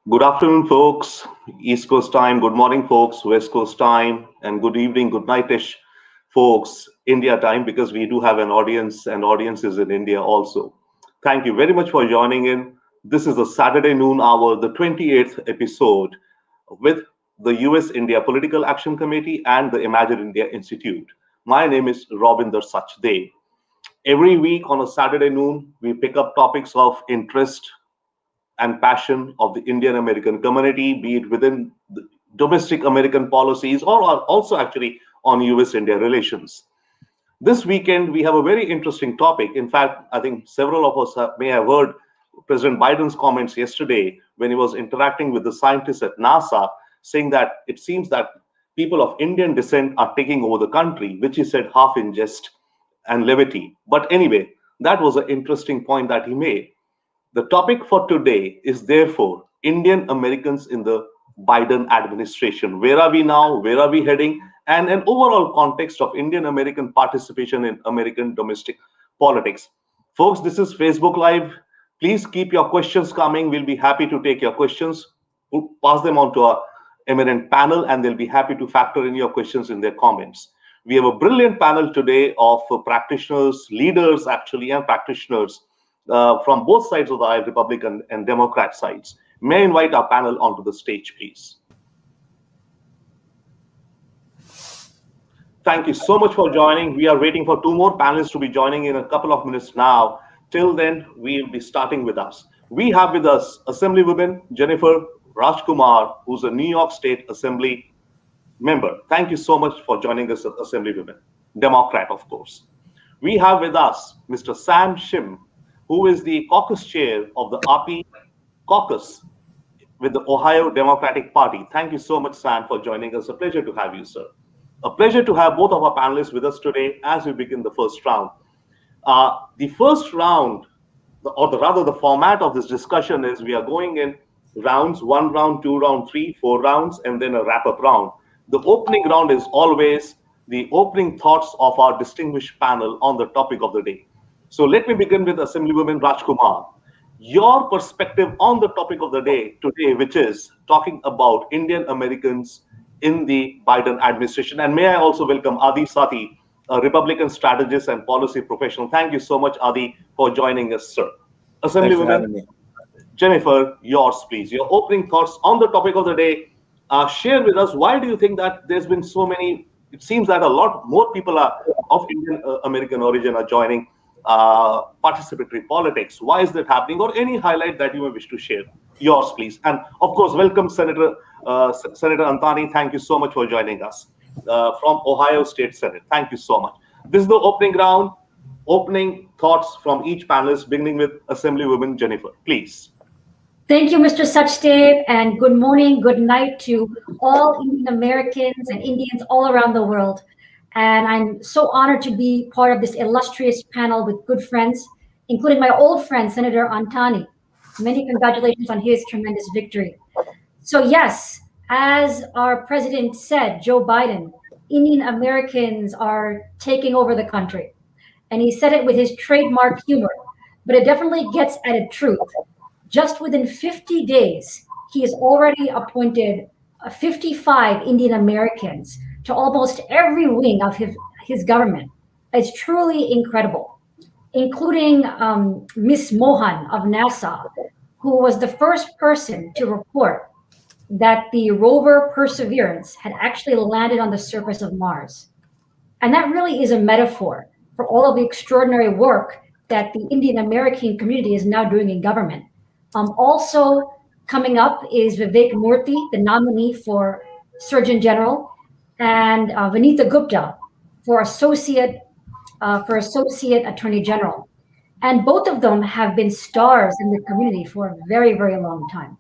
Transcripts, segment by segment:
Good afternoon, folks. East Coast time. Good morning, folks. West Coast time. And good evening, good nightish, folks. India time, because we do have an audience, and audience is in India also. Thank you very much for joining in. This is the Saturday noon hour, the 28th episode with the US India Political Action Committee and the Imagine India Institute. My name is Robinder Sachdev. Every week on a Saturday noon, we pick up topics of interest and passion of the Indian American community, be it within the domestic American policies or also actually on US India relations. This weekend, we have a very interesting topic. In fact, I think several of us may have heard President Biden's comments yesterday when he was interacting with the scientists at NASA, saying that it seems that people of Indian descent are taking over the country, which he said half in jest and levity. But anyway, that was an interesting point that he made. The topic for today is therefore Indian Americans in the Biden administration. Where are we now? Where are we heading? And an overall context of Indian American participation in American domestic politics. Folks, this is Facebook Live. Please keep your questions coming. We'll be happy to take your questions. We'll pass them on to our eminent panel, and they'll be happy to factor in your questions in their comments. We have a brilliant panel today of practitioners, leaders actually, and practitioners from both sides of the aisle, Republican and Democrat sides. May I invite our panel onto the stage, please? Thank you so much for joining. We are waiting for two more panelists to be joining in a couple of minutes now. Till then, we'll be starting with us. We have with us Assemblywoman Jennifer Rajkumar, who's a New York State Assembly member. Thank you so much for joining us, Assemblywoman. Democrat, of course. We have with us Mr. Sam Shim, who is the caucus chair of the RP caucus with the Ohio Democratic Party. Thank you so much, Sam, for joining us. A pleasure to have you, sir. A pleasure to have both of our panelists with us today as we begin the first round. The first round, rather the format of this discussion is we are going in rounds, 1 round, 2 round, 3, 4 rounds, and then a wrap-up round. The opening round is always the opening thoughts of our distinguished panel on the topic of the day. So let me begin with Assemblywoman Rajkumar. Your perspective on the topic of the day today, which is talking about Indian Americans in the Biden administration. And may I also welcome Adi Sathi, a Republican strategist and policy professional. Thank you so much, Adi, for joining us, sir. Assemblywoman Jennifer, yours, please. Your opening thoughts on the topic of the day. Share with us, why do you think that there's been so many, it seems that a lot more people are of Indian American origin are joining participatory politics. Why is that happening? Or any highlight that you may wish to share? Yours, please. And of course, welcome Senator Antani. Thank you so much for joining us from Ohio State Senate. Thank you so much. This is the opening round. Opening thoughts from each panelist, beginning with Assemblywoman Jennifer, please. Thank you, Mr. Sachdev, and good morning, good night to all Indian Americans and Indians all around the world. And I'm so honored to be part of this illustrious panel with good friends, including my old friend, Senator Antani. Many congratulations on his tremendous victory. So yes, as our president said, Joe Biden, Indian Americans are taking over the country. And he said it with his trademark humor, but it definitely gets at the truth. Just within 50 days, he has already appointed 55 Indian Americans to almost every wing of his government. It's truly incredible, including Miss Mohan of NASA, who was the first person to report that the rover Perseverance had actually landed on the surface of Mars. And that really is a metaphor for all of the extraordinary work that the Indian American community is now doing in government. Also coming up is Vivek Murthy, the nominee for Surgeon General, and Vanita Gupta for Associate Attorney General. And both of them have been stars in the community for a very, very long time.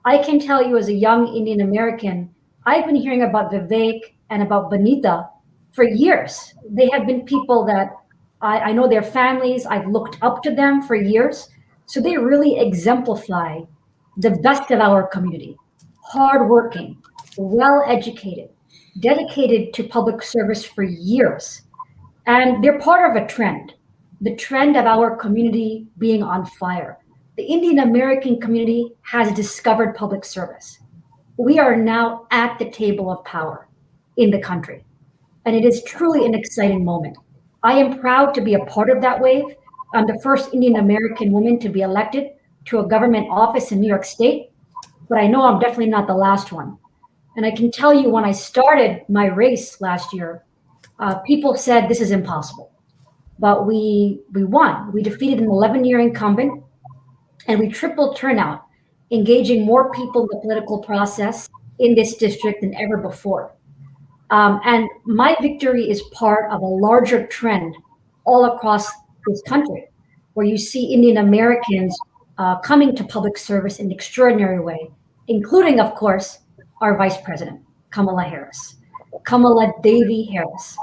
I can tell you as a young Indian American, I've been hearing about Vivek and about Vanita for years. They have been people that I know their families, I've looked up to them for years. So they really exemplify the best of our community, hardworking, well-educated, dedicated to public service for years. And they're part of a trend, the trend of our community being on fire, the the Indian American community has discovered public service. We are now at the table of power in the country, and it is truly an exciting moment. I am proud to be a part of that wave. I'm the first Indian American woman to be elected to a government office in New York State, but I know I'm definitely not the last one. And I can tell you when I started my race last year, people said this is impossible. But we won. We defeated an 11-year incumbent, and we tripled turnout, engaging more people in the political process in this district than ever before. And my victory is part of a larger trend all across this country, where you see Indian Americans coming to public service in an extraordinary way, including, of course, our Vice President, Kamala Harris, Kamala Devi Harris,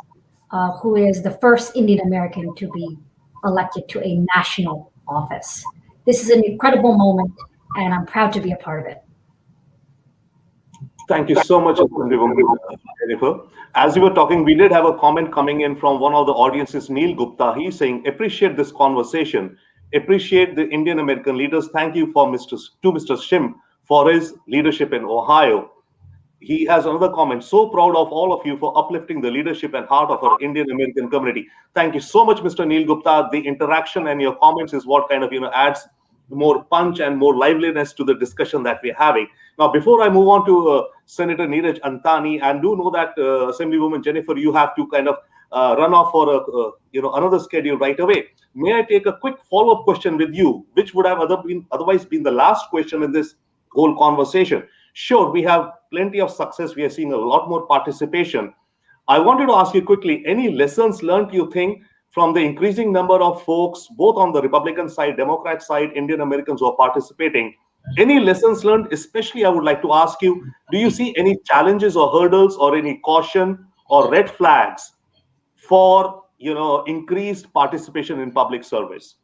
who is the first Indian American to be elected to a national office. This is an incredible moment, and I'm proud to be a part of it. Thank you so much, Jennifer. As you were talking, we did have a comment coming in from one of the audiences, Neil Gupta. He's saying, appreciate this conversation. Appreciate the Indian American leaders. Thank you to Mr. Shim for his leadership in Ohio. He has another comment. So proud of all of you for uplifting the leadership and heart of our Indian American community. Thank you so much, Mr. Neil Gupta. The interaction and your comments is what kind of adds more punch and more liveliness to the discussion that we're having. Now, before I move on to Senator Neeraj Antani, and do know that Assemblywoman Jennifer, you have to kind of run off for another schedule right away. May I take a quick follow-up question with you, which would have otherwise been the last question in this whole conversation? Sure, we have plenty of success. We are seeing a lot more participation. I wanted to ask you quickly, any lessons learned, you think, from the increasing number of folks, both on the Republican side, Democrat side, Indian Americans who are participating? Any lessons learned? Especially, I would like to ask you, do you see any challenges or hurdles or any caution or red flags for increased participation in public service?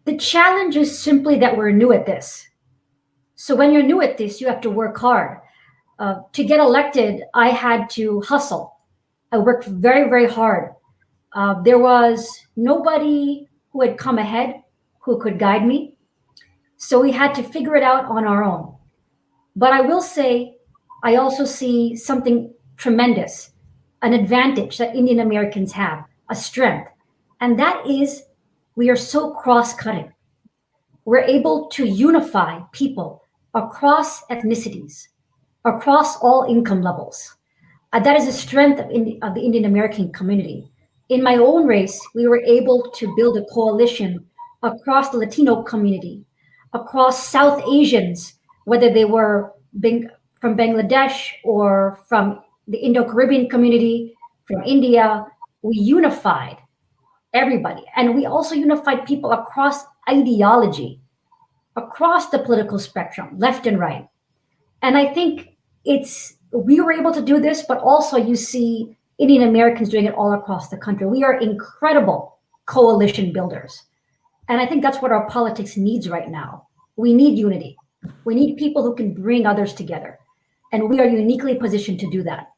The challenge is simply that we're new at this. So when you're new at this, you have to work hard. To get elected, I had to hustle. I worked very, very hard. There was nobody who had come ahead who could guide me. So we had to figure it out on our own. But I will say, I also see something tremendous, an advantage that Indian Americans have, a strength. And that is we are so cross-cutting. We're able to unify people across ethnicities, across all income levels. That is a strength of the Indian American community. In my own race, we were able to build a coalition across the Latino community, across South Asians, whether they were from Bangladesh or from the Indo-Caribbean community, from India. We unified everybody. And we also unified people across ideology, across the political spectrum, left and right. And I think we were able to do this, but also you see Indian Americans doing it all across the country. We are incredible coalition builders. And I think that's what our politics needs right now. We need unity. We need people who can bring others together. And we are uniquely positioned to do that.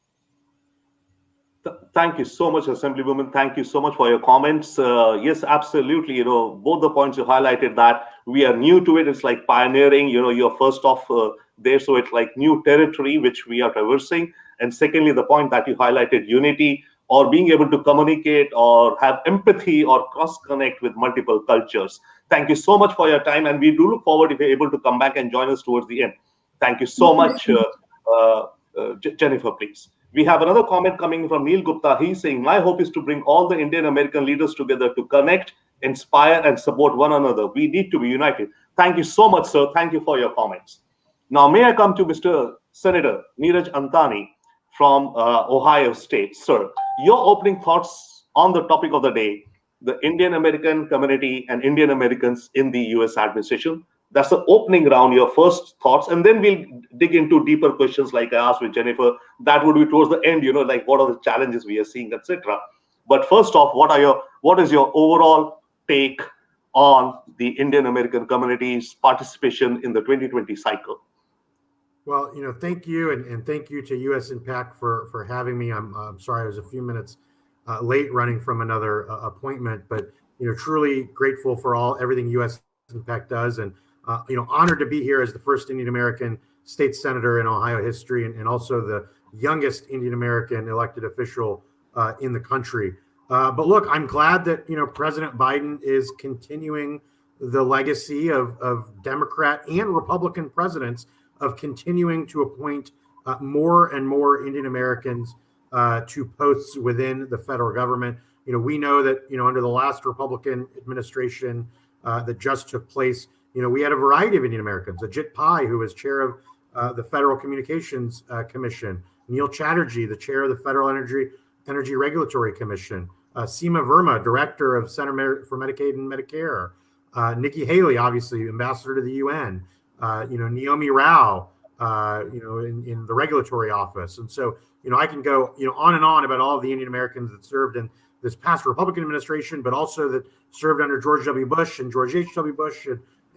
Thank you so much, Assemblywoman. Thank you so much for your comments. Yes, absolutely. Both the points you highlighted, that we are new to it. It's like pioneering, you're first off there. So it's like new territory, which we are traversing. And secondly, the point that you highlighted, unity or being able to communicate or have empathy or cross-connect with multiple cultures. Thank you so much for your time. And we do look forward if you're able to come back and join us towards the end. Thank you so much, Jennifer, please. We have another comment coming from Neil Gupta. He's saying, my hope is to bring all the Indian American leaders together to connect, inspire, and support one another. We need to be united. Thank you so much, sir. Thank you for your comments. Now, may I come to Mr. Senator Neeraj Antani from Ohio State. Sir, your opening thoughts on the topic of the day, the Indian American community and Indian Americans in the US administration. That's the opening round, your first thoughts, and then we'll dig into deeper questions like I asked with Jennifer. That would be towards the end, like what are the challenges we are seeing, etc. But first off, what is your overall take on the Indian American community's participation in the 2020 cycle? Well, thank you, and thank you to US Impact for having me. I'm sorry I was a few minutes late running from another appointment, but truly grateful for everything US Impact does. And, honored to be here as the first Indian American state senator in Ohio history, and also the youngest Indian American elected official in the country. But look, I'm glad that, President Biden is continuing the legacy of Democrat and Republican presidents of continuing to appoint more and more Indian Americans to posts within the federal government. We know that, under the last Republican administration that just took place, we had a variety of Indian Americans. Ajit Pai, who was chair of the Federal Communications Commission; Neil Chatterjee, the chair of the Federal Energy Regulatory Commission; Seema Verma, director of Center for Medicaid and Medicare; Nikki Haley, obviously ambassador to the UN; Naomi Rao, in the regulatory office. And so, I can go, on and on about all of the Indian Americans that served in this past Republican administration, but also that served under George W. Bush and George H.W. Bush,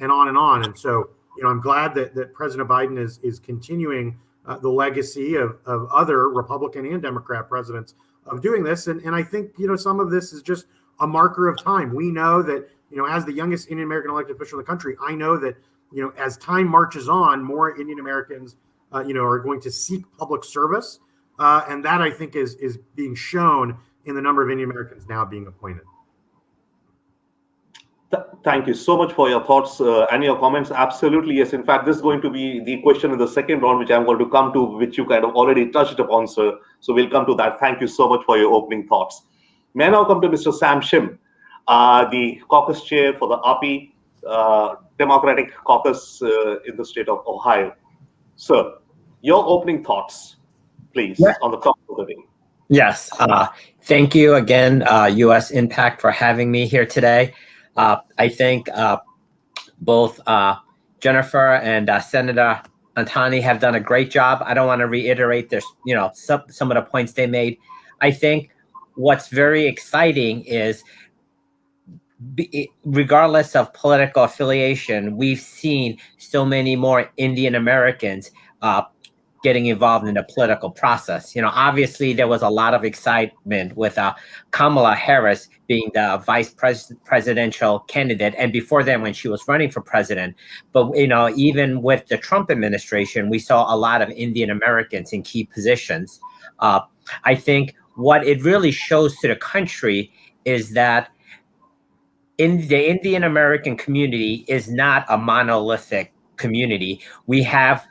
and on and on. And so, I'm glad that President Biden is continuing the legacy of other Republican and Democrat presidents of doing this. And I think, some of this is just a marker of time. We know that, as the youngest Indian American elected official in the country, I know that, as time marches on, more Indian Americans, are going to seek public service. And that, I think, is being shown in the number of Indian Americans now being appointed. Thank you so much for your thoughts and your comments. Absolutely, yes. In fact, this is going to be the question in the second round, which I'm going to come to, which you kind of already touched upon, sir. So we'll come to that. Thank you so much for your opening thoughts. May I now come to Mr. Sam Shim, the caucus chair for the API Democratic Caucus in the state of Ohio. Sir, your opening thoughts, please, on the topic of the day. Yes. Thank you again, U.S. Impact, for having me here today. I think both Jennifer and Senator Antani have done a great job. I don't want to reiterate their, some of the points they made. I think what's very exciting is, regardless of political affiliation, we've seen so many more Indian Americans getting involved in the political process. Obviously there was a lot of excitement with Kamala Harris being the vice presidential candidate, and before then when she was running for president. But even with the Trump administration, we saw a lot of Indian Americans in key positions. I think what it really shows to the country is that in the Indian American community is not a monolithic community. We have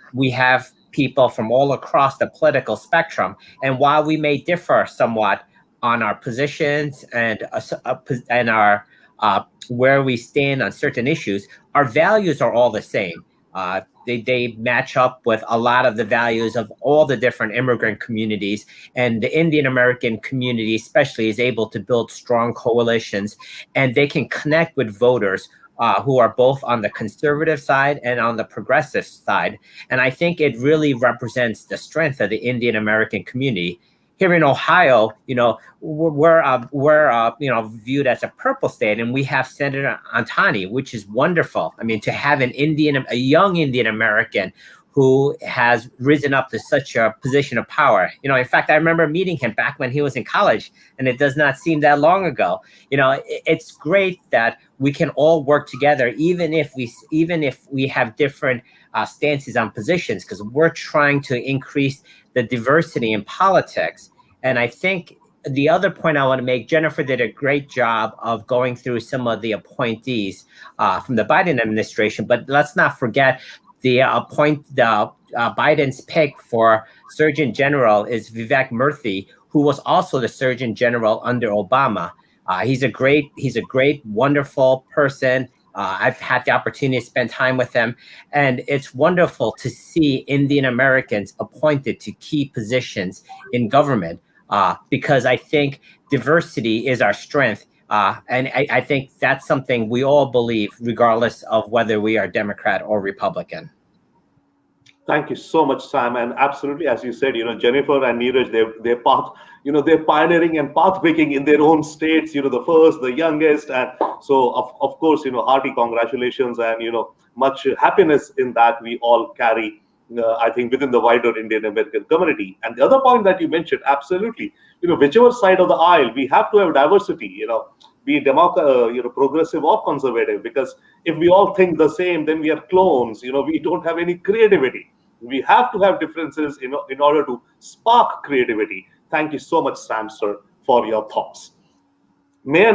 people from all across the political spectrum, and while we may differ somewhat on our positions and our where we stand on certain issues, our values are all the same. They match up with a lot of the values of all the different immigrant communities, and the Indian American community especially is able to build strong coalitions, and they can connect with voters who are both on the conservative side and on the progressive side. And I think it really represents the strength of the Indian American community. Here in Ohio, we're viewed as a purple state, and we have Senator Antani, which is wonderful. I mean, to have a young Indian American who has risen up to such a position of power. In fact, I remember meeting him back when he was in college, and it does not seem that long ago. It's great that we can all work together, even if we have different stances on positions, because we're trying to increase the diversity in politics. And I think the other point I want to make, Jennifer did a great job of going through some of the appointees from the Biden administration, but let's not forget Biden's pick for Surgeon General is Vivek Murthy, who was also the Surgeon General under Obama. He's a great, wonderful person. I've had the opportunity to spend time with him, and it's wonderful to see Indian Americans appointed to key positions in government, because I think diversity is our strength. And I think that's something we all believe, regardless of whether we are Democrat or Republican. Thank you so much, Sam. And absolutely, as you said, Jennifer and Neeraj, they're pioneering and path breaking in their own states, the first, the youngest. And so, of course, hearty congratulations and, much happiness in that we all carry, I think, within the wider Indian American community. And the other point that you mentioned, absolutely, whichever side of the aisle, we have to have diversity, be progressive or conservative. Because if we all think the same, then we are clones. We don't have any creativity. We have to have differences in order to spark creativity. Thank you so much, Sam, sir, for your thoughts. May I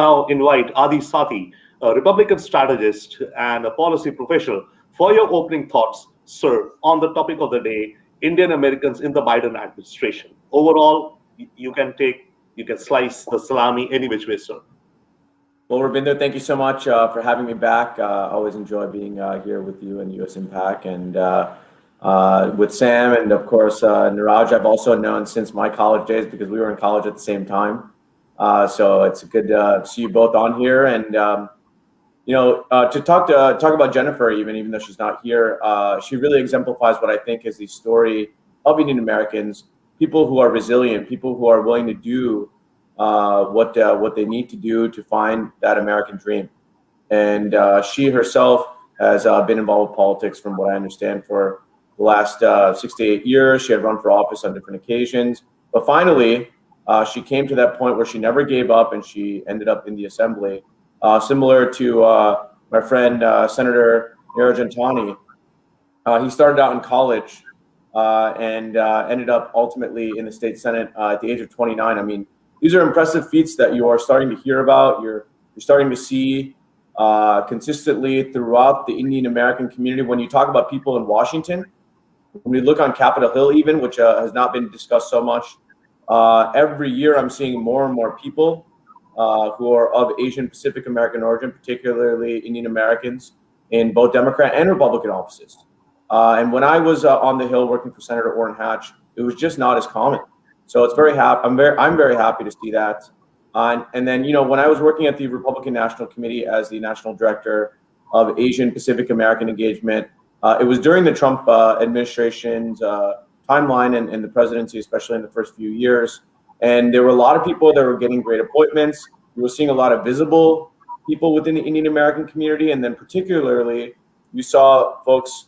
now invite Adi Sathi, a Republican strategist and a policy professional, for your opening thoughts, sir, on the topic of the day, Indian Americans in the Biden administration. Overall, you can slice the salami any which way, sir. Well, Robinder, thank you so much for having me back. Always enjoy being here with you and US Impact, and with Sam, and of course Niraj. I've also known since my college days because we were in college at the same time. So it's good to see you both on here, and to talk about Jennifer, even though she's not here, she really exemplifies what I think is the story of Indian Americans, people who are resilient, people who are willing to do what they need to do to find that American dream. And she herself has been involved with politics, from what I understand, for the last 6 to 8 years. She had run for office on different occasions, but finally she came to that point where she never gave up, and she ended up in the assembly. Similar to my friend Senator Niraj. He started out in college and ended up ultimately in the state Senate at the age of 29. I mean, these are impressive feats that you are starting to hear about. You're starting to see consistently throughout the Indian American community. When you talk about people in Washington, when we look on Capitol Hill, even, which has not been discussed so much, every year I'm seeing more and more people who are of Asian Pacific American origin, particularly Indian Americans, in both Democrat and Republican offices. And when I was on the Hill working for Senator Orrin Hatch, it was just not as common. So it's I'm very happy to see that. And then, when I was working at the Republican National Committee as the National Director of Asian Pacific American Engagement, it was during the Trump administration's timeline and the presidency, especially in the first few years. And there were a lot of people that were getting great appointments. We were seeing a lot of visible people within the Indian American community. And then particularly, you saw folks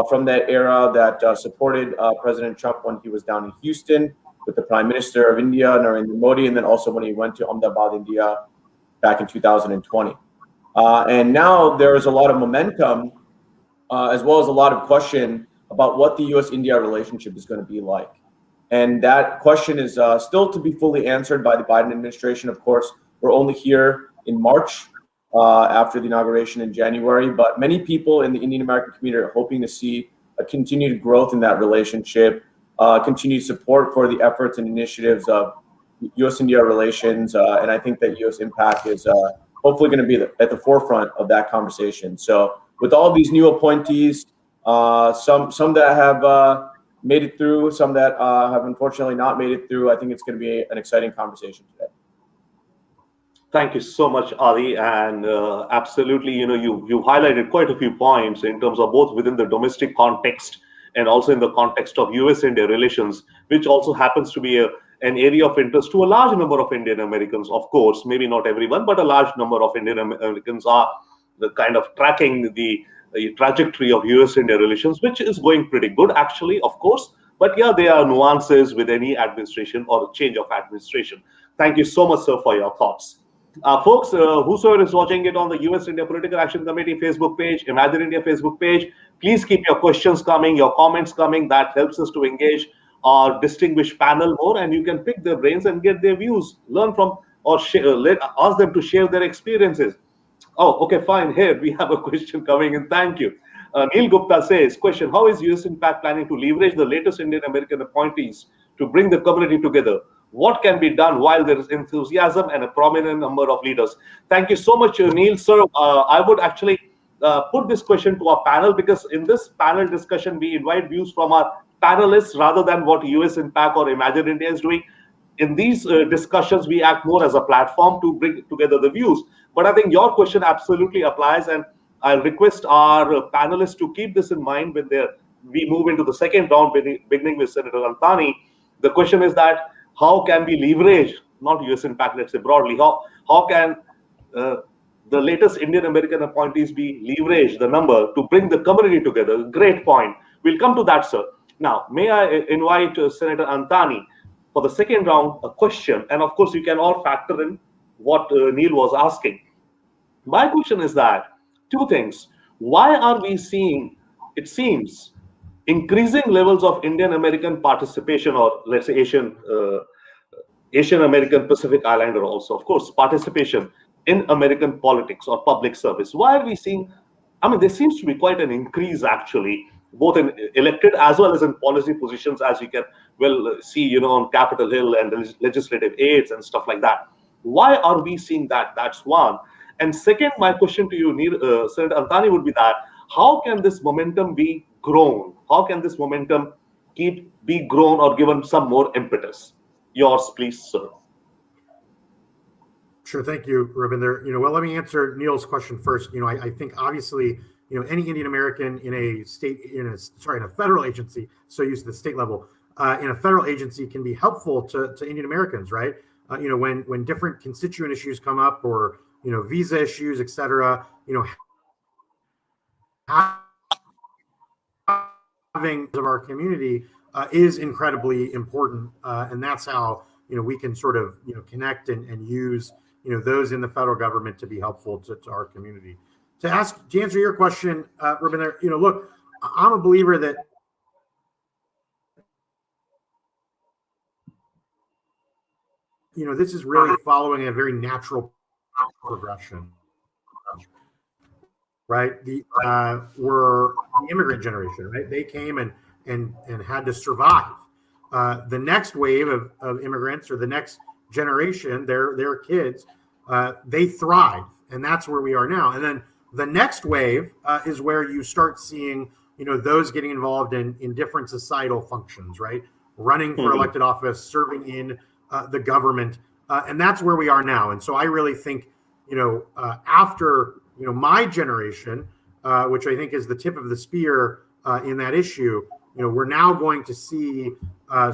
from that era that supported President Trump when he was down in Houston with the Prime Minister of India, Narendra Modi, and then also when he went to Ahmedabad, India, back in 2020. And now there is a lot of momentum, as well as a lot of question about what the U.S.-India relationship is going to be like. And that question is still to be fully answered by the Biden administration. Of course, we're only here in March after the inauguration in January, but many people in the Indian American community are hoping to see a continued growth in that relationship, continued support for the efforts and initiatives of U.S.-India relations. And I think that U.S. Impact is hopefully going to be at the forefront of that conversation. So with all these new appointees, some that have made it through, some that have unfortunately not made it through, I think it's going to be an exciting conversation today. Thank you so much, Adi. And absolutely, you highlighted quite a few points in terms of both within the domestic context and also in the context of US-India relations, which also happens to be an area of interest to a large number of Indian Americans. Of course, maybe not everyone, but a large number of Indian Americans are the kind of tracking the trajectory of US-India relations, which is going pretty good, actually, of course. But yeah, there are nuances with any administration or change of administration. Thank you so much, sir, for your thoughts. Folks, whosoever is watching it on the US-India Political Action Committee Facebook page, Imagine India Facebook page, please keep your questions coming, your comments coming. That helps us to engage our distinguished panel more, and you can pick their brains and get their views, learn from, or ask them to share their experiences. Oh, okay, fine. Here we have a question coming in. Thank you. Neil Gupta says, question, how is US Impact planning to leverage the latest Indian American appointees to bring the community together? What can be done while there is enthusiasm and a prominent number of leaders? Thank you so much, Neil. Sir, I would actually put this question to our panel, because in this panel discussion, we invite views from our panelists rather than what US Impact or Imagine India is doing. In these discussions, we act more as a platform to bring together the views. But I think your question absolutely applies, and I'll request our panelists to keep this in mind when we move into the second round, beginning with Senator Antani. The question is that how can we leverage, not US Impact, let's say broadly, how can the latest Indian American appointees be leveraged, the number, to bring the community together? Great point. We'll come to that, sir. Now, may I invite Senator Antani for the second round, a question, and of course you can all factor in what Neil was asking. My question is that two things. Why are we seeing, it seems, increasing levels of Indian American participation, or let's say Asian American Pacific Islander also, of course, participation in American politics or public service? Why are we seeing? I mean, there seems to be quite an increase actually, both in elected as well as in policy positions, as you can well see, on Capitol Hill and the legislative aids and stuff like that. Why are we seeing that? That's one. And second, my question to you, Senator Antani, would be that how can this momentum be grown? How can this momentum be grown or given some more impetus? Yours, please, sir. Sure, thank you, Robinder. Well, let me answer Neil's question first. I think obviously, any Indian American in a federal agency, so used to the state level, in a federal agency can be helpful to Indian Americans, right? When different constituent issues come up, or visa issues, et cetera, having of our community is incredibly important, and that's how we can sort of connect and use those in the federal government to be helpful to our community. To answer your question, Robinder, look, I'm a believer that this is really following a very natural progression, right? We're the immigrant generation, right? They came and had to survive. The next wave of immigrants, or the next generation, their kids, they thrive, and that's where we are now. And then the next wave is where you start seeing those getting involved in different societal functions, right? Running for elected office, serving in the government, and that's where we are now. And so I really think after my generation, which I think is the tip of the spear in that issue, we're now going to see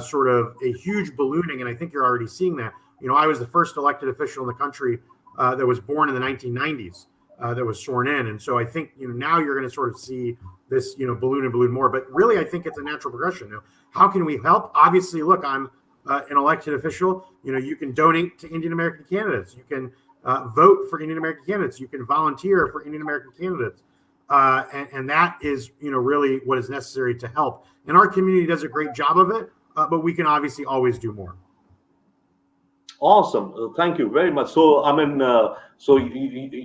sort of a huge ballooning, and I think you're already seeing that. I was the first elected official in the country that was born in the 1990s that was sworn in, and so I think now you're going to sort of see this balloon and balloon more. But really, I think it's a natural progression. Now, how can we help? Obviously, look, I'm an elected official. You can donate to Indian American candidates. You can vote for Indian American candidates. You can volunteer for Indian American candidates. And that is, really what is necessary to help. And our community does a great job of it, but we can obviously always do more. Awesome. Thank you very much. So, I mean,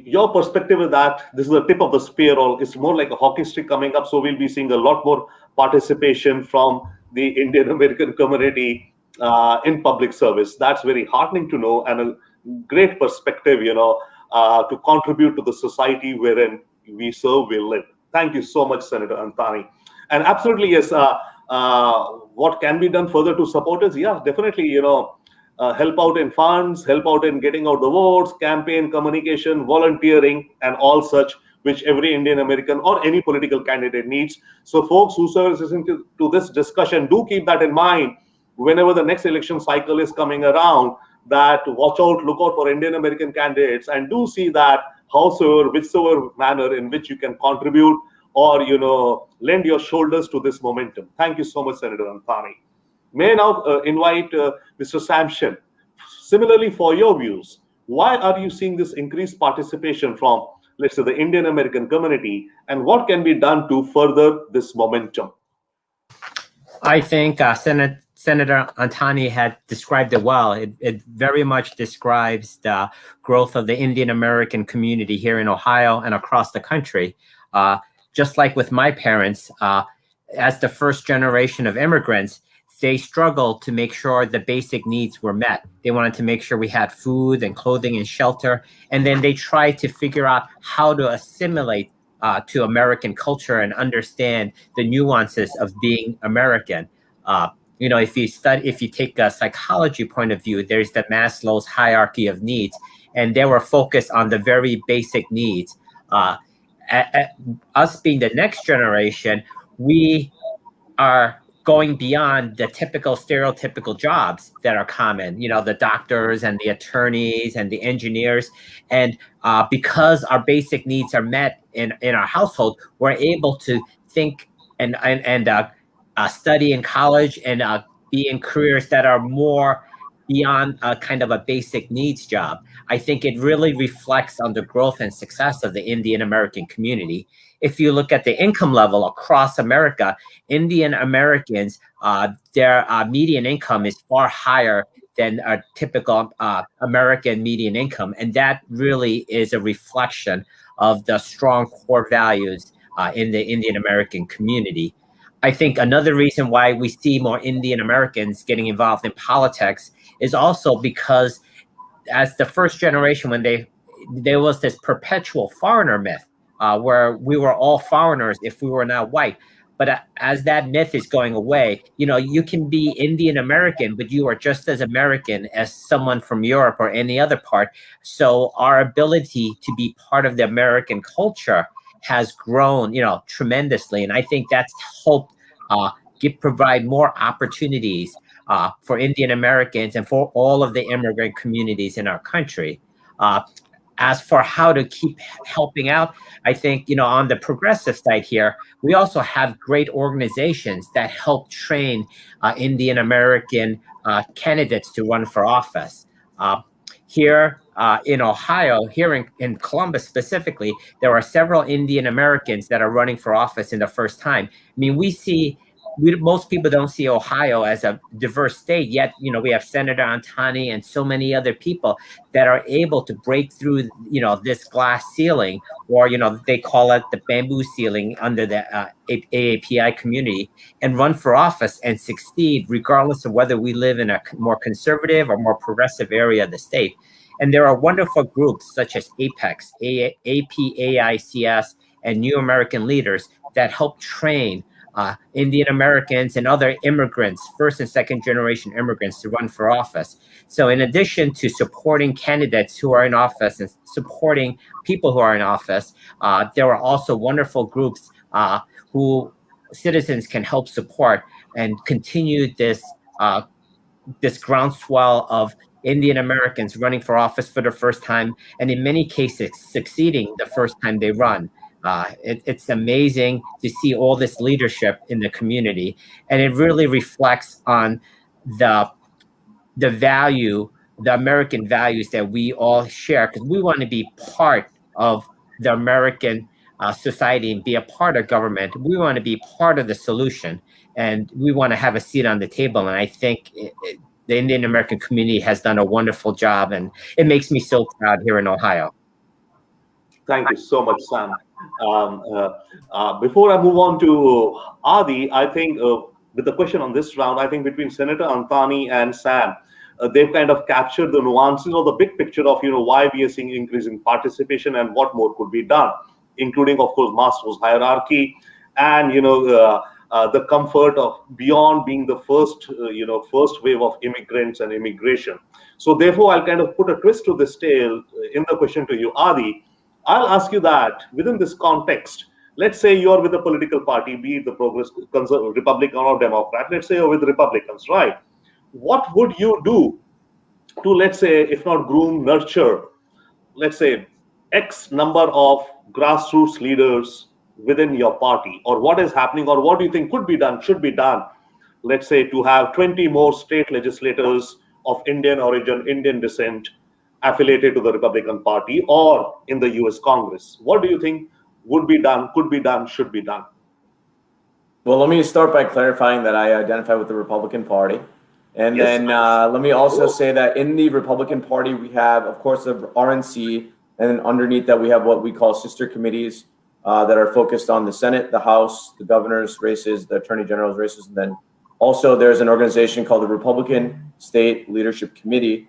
your perspective is that this is the tip of the spear, or it's more like a hockey stick coming up. So we'll be seeing a lot more participation from the Indian American community in public service. That's very heartening to know, and a great perspective, to contribute to the society wherein we serve, we live. Thank you so much, Senator Antani. And absolutely, yes, what can be done further to support us? Yeah, definitely, help out in funds, help out in getting out the votes, campaign, communication, volunteering, and all such, which every Indian American or any political candidate needs. So folks who are listening to this discussion, do keep that in mind whenever the next election cycle is coming around, that watch out, look out for Indian American candidates, and do see that whichsoever manner in which you can contribute or, lend your shoulders to this momentum. Thank you so much, Senator Antani. May I now invite Mr. Samson. Similarly, for your views, why are you seeing this increased participation from, let's say, the Indian American community, and what can be done to further this momentum? I think Senator Antani had described it well. It very much describes the growth of the Indian American community here in Ohio and across the country. Just like with my parents, as the first generation of immigrants, they struggled to make sure the basic needs were met. They wanted to make sure we had food and clothing and shelter. And then they tried to figure out how to assimilate to American culture and understand the nuances of being American. If you take a psychology point of view, there's the Maslow's hierarchy of needs, and they were focused on the very basic needs. Us being the next generation, we are going beyond the typical stereotypical jobs that are common, the doctors and the attorneys and the engineers. And because our basic needs are met in our household, we're able to think and study in college and be in careers that are more beyond a kind of a basic needs job. I think it really reflects on the growth and success of the Indian American community. If you look at the income level across America, Indian Americans, their median income is far higher than a typical American median income. And that really is a reflection of the strong core values in the Indian American community. I think another reason why we see more Indian Americans getting involved in politics is also because as the first generation, when there was this perpetual foreigner myth where we were all foreigners if we were not white. But as that myth is going away, you can be Indian American, but you are just as American as someone from Europe or any other part. So our ability to be part of the American culture has grown, tremendously. And I think that's helped provide more opportunities for Indian Americans and for all of the immigrant communities in our country. As for how to keep helping out, I think, on the progressive side here, we also have great organizations that help train Indian American candidates to run for office. Here in Ohio, here in Columbus specifically, there are several Indian Americans that are running for office in the first time. I mean, most people don't see Ohio as a diverse state, yet, we have Senator Antani and so many other people that are able to break through, this glass ceiling, or, they call it the bamboo ceiling under the AAPI community, and run for office and succeed, regardless of whether we live in a more conservative or more progressive area of the state. And there are wonderful groups such as APEX, APAICS, and New American Leaders that help train Indian Americans and other immigrants, first and second generation immigrants, to run for office. So in addition to supporting candidates who are in office and supporting people who are in office, there are also wonderful groups who citizens can help support and continue this groundswell of Indian Americans running for office for the first time, and in many cases succeeding the first time they run. It's amazing to see all this leadership in the community, and it really reflects on the American values that we all share, because we want to be part of the American society and be a part of government. We want to be part of the solution, and we want to have a seat on the table. And I think the Indian American community has done a wonderful job, and it makes me so proud here in Ohio. Thank you so much, Sam. Before I move on to Adi, I think with the question on this round, I think between Senator Antani and Sam, they've kind of captured the nuances or the big picture of why we are seeing increasing participation and what more could be done, including, of course, Maslow's hierarchy and the comfort of beyond being the first wave of immigrants and immigration. So therefore, I'll kind of put a twist to this tale in the question to you, Adi. I'll ask you that within this context, let's say you're with a political party, be it the Progress, Republican or Democrat, let's say you're with Republicans, right? What would you do to, let's say, if not groom, nurture, let's say, X number of grassroots leaders within your party? Or what is happening, or what do you think could be done, should be done, let's say, to have 20 more state legislators of Indian origin, Indian descent, affiliated to the Republican Party or in the US Congress? What do you think would be done, could be done, should be done? Well, let me start by clarifying that I identify with the Republican Party. And then let me also say that in the Republican Party, we have, of course, the RNC, and then underneath that, we have what we call sister committees that are focused on the Senate, the House, the governor's races, the attorney general's races. And then also there's an organization called the Republican State Leadership Committee,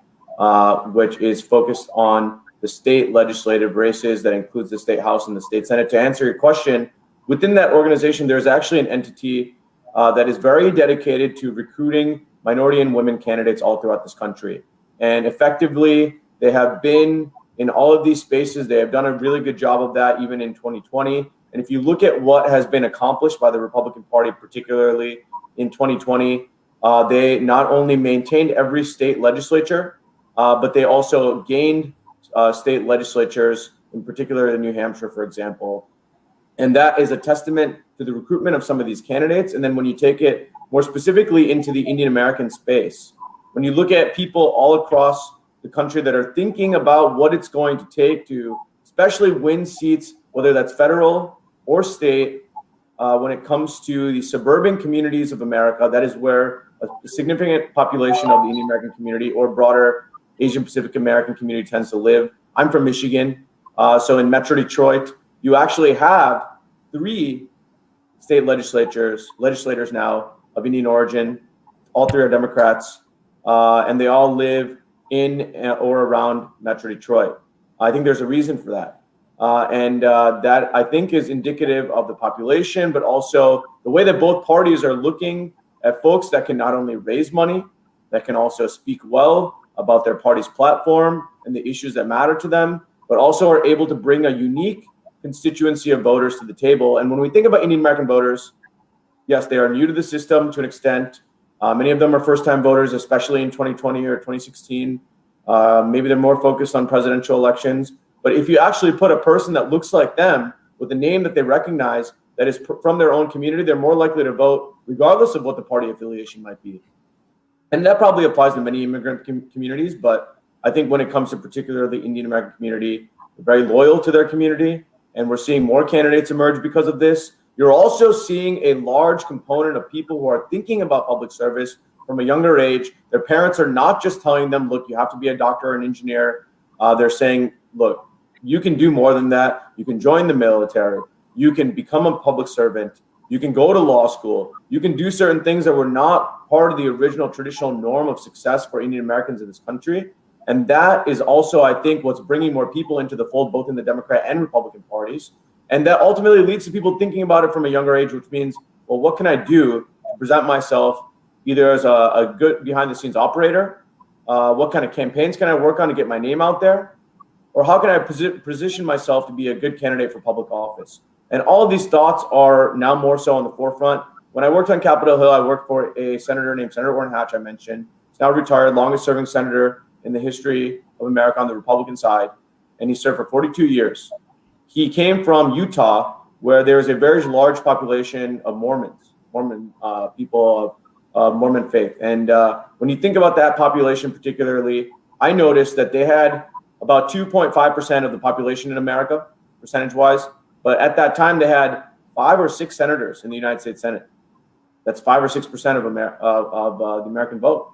which is focused on the state legislative races that includes the state House and the state Senate. To answer your question, within that organization, there's actually an entity that is very dedicated to recruiting minority and women candidates all throughout this country. And effectively, they have been in all of these spaces. They have done a really good job of that, even in 2020. And if you look at what has been accomplished by the Republican Party, particularly in 2020, they not only maintained every state legislature, but they also gained state legislatures, in particular in New Hampshire, for example. And that is a testament to the recruitment of some of these candidates. And then when you take it more specifically into the Indian American space, when you look at people all across the country that are thinking about what it's going to take to especially win seats, whether that's federal or state, when it comes to the suburban communities of America, that is where a significant population of the Indian American community or broader Asian Pacific American community tends to live. I'm from Michigan. So in Metro Detroit, you actually have 3 state legislators now of Indian origin. All 3 are Democrats, and they all live in or around Metro Detroit. I think there's a reason for that. And that I think is indicative of the population, but also the way that both parties are looking at folks that can not only raise money, that can also speak well about their party's platform and the issues that matter to them, but also are able to bring a unique constituency of voters to the table. And when we think about Indian American voters, yes, they are new to the system to an extent. Many of them are first-time voters, especially in 2020 or 2016. Maybe they're more focused on presidential elections. But if you actually put a person that looks like them with a name that they recognize that is from their own community, they're more likely to vote regardless of what the party affiliation might be. And that probably applies to many immigrant communities, but I think when it comes to particularly the Indian American community, they're very loyal to their community, and we're seeing more candidates emerge because of this. You're also seeing a large component of people who are thinking about public service from a younger age. Their parents are not just telling them, look, you have to be a doctor or an engineer. They're saying, look, you can do more than that. You can join the military. You can become a public servant. You can go to law school. You can do certain things that were not part of the original traditional norm of success for Indian Americans in this country. And that is also, I think, what's bringing more people into the fold, both in the Democrat and Republican parties. And that ultimately leads to people thinking about it from a younger age, which means, well, what can I do to present myself either as a good behind-the-scenes operator? What kind of campaigns can I work on to get my name out there? Or how can I position myself to be a good candidate for public office? And all of these thoughts are now more so on the forefront. When I worked on Capitol Hill, I worked for a senator named Senator Orrin Hatch, I mentioned. He's now retired, longest serving senator in the history of America on the Republican side. And he served for 42 years. He came from Utah, where there's a very large population of Mormon people of Mormon faith. And when you think about that population particularly, I noticed that they had about 2.5% of the population in America, percentage-wise. But at that time, they had 5 or 6 senators in the United States Senate. That's 5 or 6% of the American vote.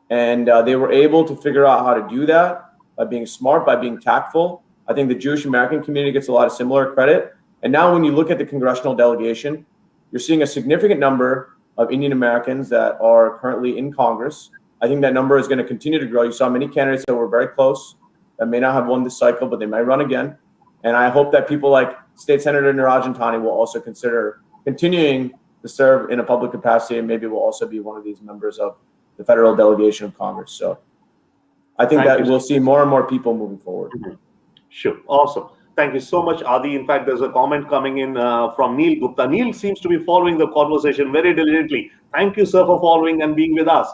And they were able to figure out how to do that by being smart, by being tactful. I think the Jewish American community gets a lot of similar credit. And now when you look at the congressional delegation, you're seeing a significant number of Indian Americans that are currently in Congress. I think that number is going to continue to grow. You saw many candidates that were very close that may not have won this cycle, but they might run again. And I hope that people like State Senator Niraj Antani will also consider continuing to serve in a public capacity, and maybe will also be one of these members of the federal delegation of Congress. So I think that we'll see more and more people moving forward. Mm-hmm. Sure. Awesome. Thank you so much, Adi. In fact, there's a comment coming in from Neil Gupta. Neil seems to be following the conversation very diligently. Thank you, sir, for following and being with us.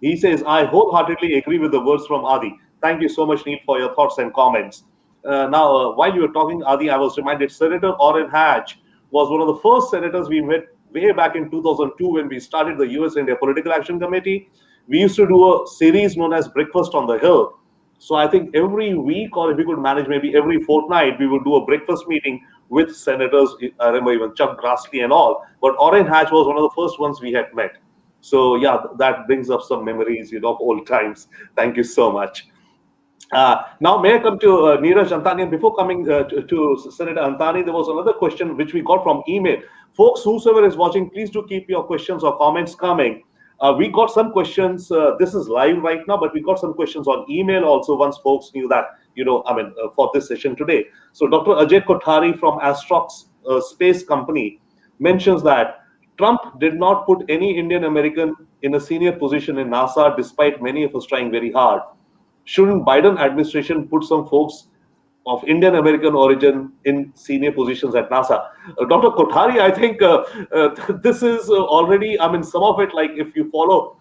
He says, I wholeheartedly agree with the words from Adi. Thank you so much, Neil, for your thoughts and comments. Now, while you were talking, Adi, I was reminded Senator Orrin Hatch was one of the first senators we met way back in 2002 when we started the US India Political Action Committee. We used to do a series known as Breakfast on the Hill. So I think every week, or if we could manage maybe every fortnight, we would do a breakfast meeting with senators. I remember even Chuck Grassley and all. But Orrin Hatch was one of the first ones we had met. So yeah, that brings up some memories, of old times. Thank you so much. Now, may I come to Neeraj Antani? And before coming to Senator Antani, there was another question which we got from email. Folks, whosoever is watching, please do keep your questions or comments coming. We got some questions. This is live right now, but we got some questions on email also once folks knew that, for this session today. So Dr. Ajay Kothari from Astrox Space Company mentions that Trump did not put any Indian American in a senior position in NASA, despite many of us trying very hard. Shouldn't Biden administration put some folks of Indian American origin in senior positions at NASA? Dr. Kothari, I think this is already, some of it, like if you follow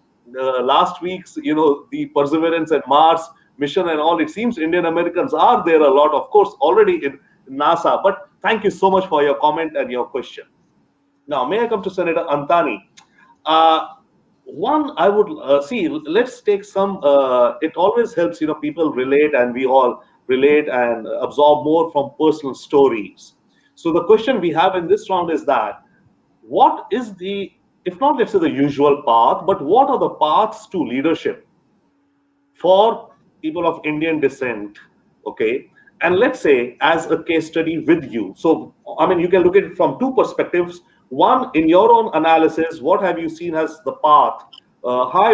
last week's, the Perseverance and Mars mission and all, it seems Indian Americans are there a lot, of course, already in NASA. But thank you so much for your comment and your question. Now, may I come to Senator Antani? one I would see. Let's take some. It always helps, people relate, and we all relate and absorb more from personal stories. So the question we have in this round is that what is the, if not let's say the usual path, but what are the paths to leadership for people of Indian descent? Okay. And let's say, as a case study with you. So, I mean, you can look at it from two perspectives. One, in your own analysis, what have you seen as the path? Hi,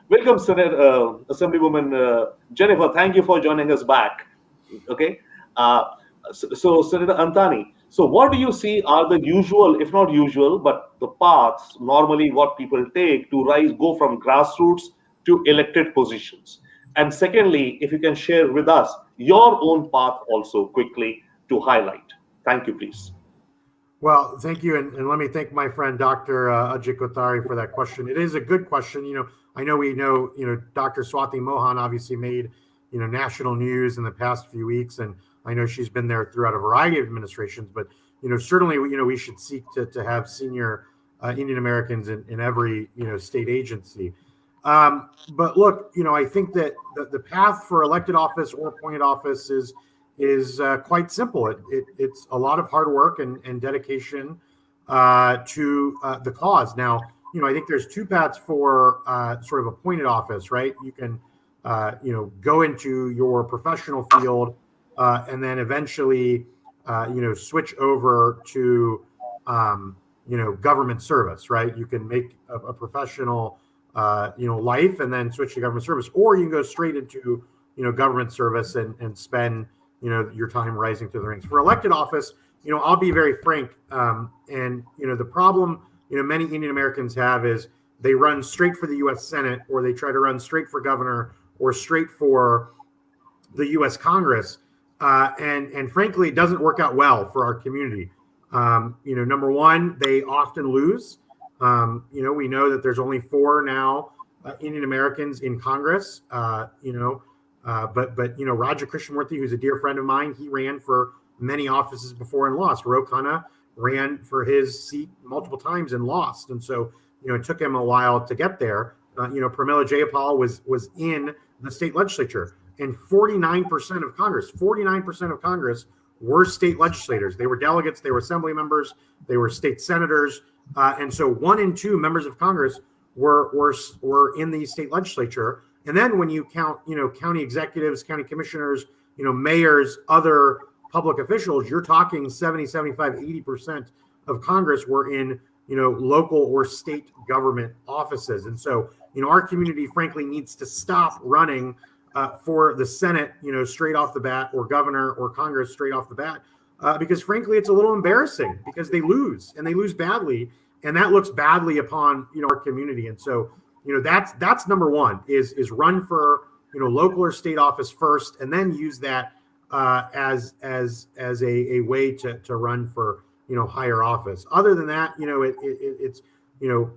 welcome, Senate Assemblywoman Jennifer. Thank you for joining us back. Okay. Uh, so, Senator Antani, so what do you see are the usual, if not usual, but the paths normally what people take to rise, go from grassroots to elected positions? And secondly, if you can share with us your own path also quickly to highlight. Thank you, please. Well, thank you, and let me thank my friend Dr. Ajit Kothari for that question. It is a good question. I know Dr. Swati Mohan obviously made national news in the past few weeks, and I know she's been there throughout a variety of administrations. But certainly we should seek to have senior Indian Americans in every state agency. But look, I think that the path for elected office or appointed office is quite simple. It's a lot of hard work and dedication to the cause. Now, I think there's two paths for sort of appointed office, right? You can, go into your professional field and then eventually, switch over to, government service, right? You can make a professional, life and then switch to government service, or you can go straight into, government service and spend your time rising through the ranks. For elected office, I'll be very frank. And the problem, many Indian Americans have is they run straight for the U.S. Senate, or they try to run straight for governor, or straight for the U.S. Congress. And frankly, it doesn't work out well for our community. Number one, they often lose. We know that there's only 4 now Indian Americans in Congress. But Raja Krishnamurthy, who's a dear friend of mine, he ran for many offices before and lost. Ro Khanna ran for his seat multiple times and lost, and so it took him a while to get there. Pramila Jayapal was in the state legislature, and 49% of Congress were state legislators. They were delegates, they were assembly members, they were state senators, and so 1 in 2 members of Congress were in the state legislature. And then when you count, county executives, county commissioners, mayors, other public officials, you're talking 70, 75, 80% of Congress were in, local or state government offices. And so, our community, frankly, needs to stop running for the Senate, straight off the bat, or governor or Congress straight off the bat, because frankly, it's a little embarrassing because they lose, and they lose badly. And that looks badly upon, our community. And so, that's number one is run for, local or state office first, and then use that as a way to run for, higher office. Other than that, it's,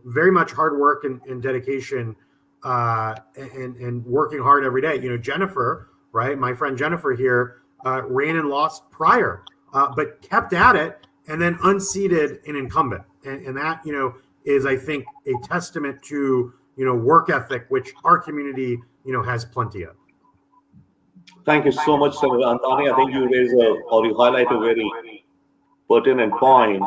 very much hard work and dedication and working hard every day. Jennifer, right? My friend Jennifer here ran and lost prior, but kept at it and then unseated an incumbent. And that, is, I think, a testament to, work ethic, which our community, has plenty of. Thank you so much, Senator Antani. I think you raise or you highlight a very pertinent point,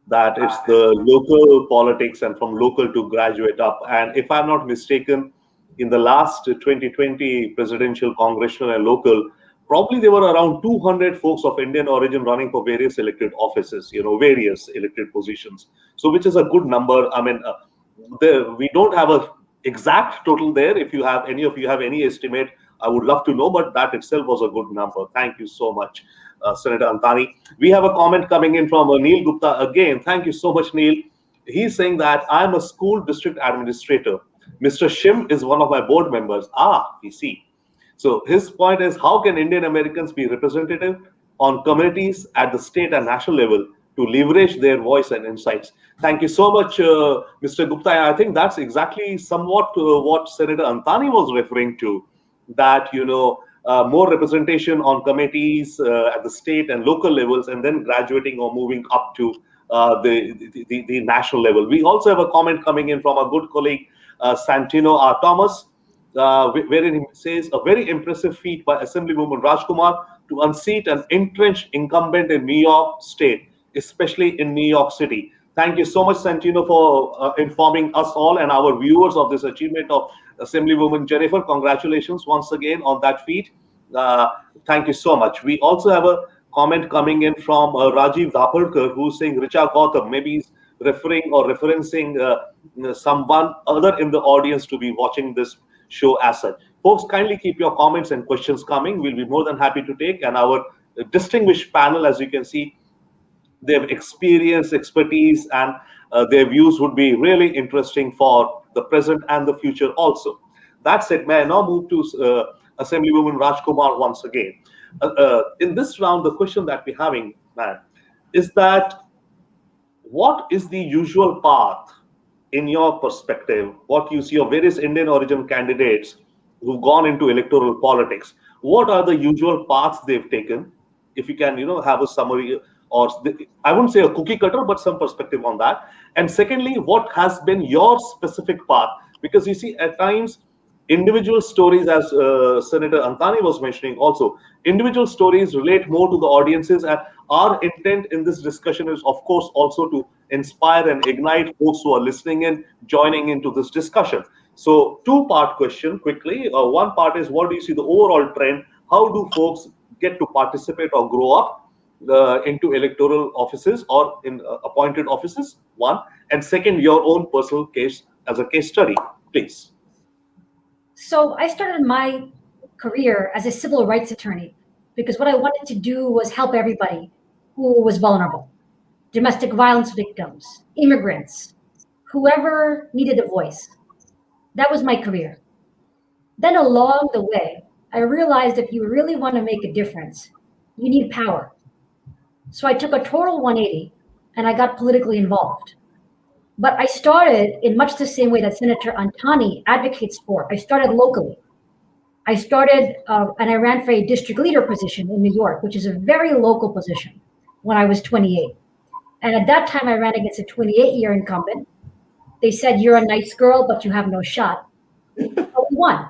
that it's the local politics and from local to graduate up. And if I'm not mistaken, in the last 2020 presidential, congressional, and local, probably there were around 200 folks of Indian origin running for various elected offices, various elected positions. So, which is a good number. I mean, we don't have a exact total there. If you have any of you have any estimate, I would love to know, but that itself was a good number. Thank you so much, Senator Antani. We have a comment coming in from Neil Gupta again. Thank you so much, Neil. He's saying that I'm a school district administrator. Mr. Shim is one of my board members. We see. So his point is, how can Indian Americans be representative on communities at the state and national level to leverage their voice and insights? Thank you so much, Mr. Gupta. I think that's exactly somewhat what Senator Antani was referring to, that, more representation on committees at the state and local levels, and then graduating or moving up to the national level. We also have a comment coming in from our good colleague, Santino R. Thomas, wherein he says a very impressive feat by Assemblywoman Rajkumar to unseat an entrenched incumbent in New York State, especially in New York City. Thank you so much, Santino, for informing us all and our viewers of this achievement of Assemblywoman Jennifer. Congratulations once again on that feat. Uh, Thank you so much. We also have a comment coming in from Rajiv Dhaparkar, who's saying Richa Gautam. Maybe he's referring or referencing someone other in the audience to be watching this show as such. Folks, kindly keep your comments and questions coming. We'll be more than happy to take. And our distinguished panel, as you can see, their experience, expertise, and their views would be really interesting for the present and the future also. That said, may I now move to Assemblywoman Rajkumar once again. In this round, the question that we're having, ma'am, is that what is the usual path in your perspective, what you see of various Indian origin candidates who've gone into electoral politics? What are the usual paths they've taken? If you can, have a summary, or I wouldn't say a cookie cutter, but some perspective on that. And secondly, what has been your specific path? Because you see, at times, individual stories, as Senator Antani was mentioning also, individual stories relate more to the audiences, and our intent in this discussion is, of course, also to inspire and ignite folks who are listening in, joining into this discussion. So two-part question quickly. One part is, what do you see the overall trend? How do folks get to participate or grow up into electoral offices or in appointed offices? One. And second, your own personal case as a case study, please. So I started my career as a civil rights attorney because what I wanted to do was help everybody who was vulnerable: domestic violence victims, immigrants, whoever needed a voice. That was my career. Then along the way, I realized if you really want to make a difference, you need power. So I took a total 180 and I got politically involved. But I started in much the same way that Senator Antani advocates for. I started locally. I started and I ran for a district leader position in New York, which is a very local position, when I was 28. And at that time, I ran against a 28-year incumbent. They said, "You're a nice girl, but you have no shot." But we won.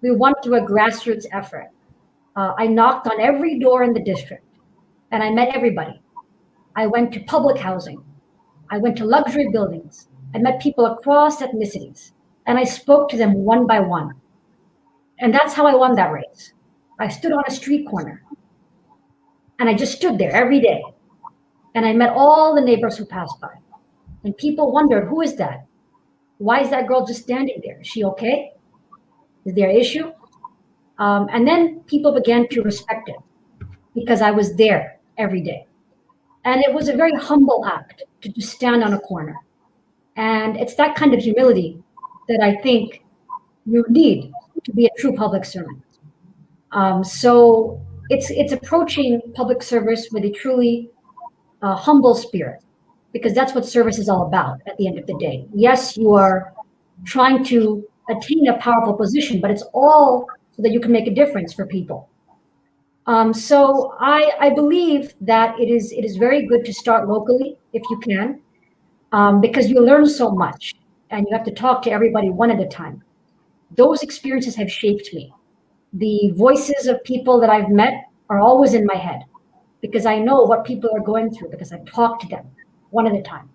We won through a grassroots effort. I knocked on every door in the district, and I met everybody. I went to public housing. I went to luxury buildings. I met people across ethnicities, and I spoke to them one by one. And that's how I won that race. I stood on a street corner, and I just stood there every day. And I met all the neighbors who passed by. And people wondered, who is that? Why is that girl just standing there? Is she okay? Is there an issue? And then people began to respect it because I was there every day. And it was a very humble act to just stand on a corner. And it's that kind of humility that I think you need to be a true public servant. So it's approaching public service with a truly humble spirit, because that's what service is all about at the end of the day. Yes, you are trying to attain a powerful position, but it's all so that you can make a difference for people. So I believe that it is very good to start locally if you can, because you learn so much and you have to talk to everybody one at a time. Those experiences have shaped me. The voices of people that I've met are always in my head because I know what people are going through because I've talked to them one at a time.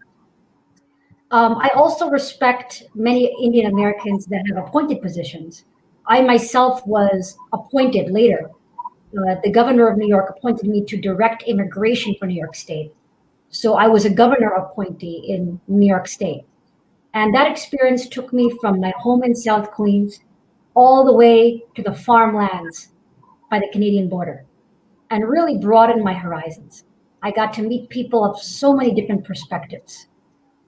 I also respect many Indian Americans that have appointed positions. I myself was appointed later. The governor of New York appointed me to direct immigration for New York State. So I was a governor appointee in New York State. And that experience took me from my home in South Queens all the way to the farmlands by the Canadian border and really broadened my horizons. I got to meet people of so many different perspectives.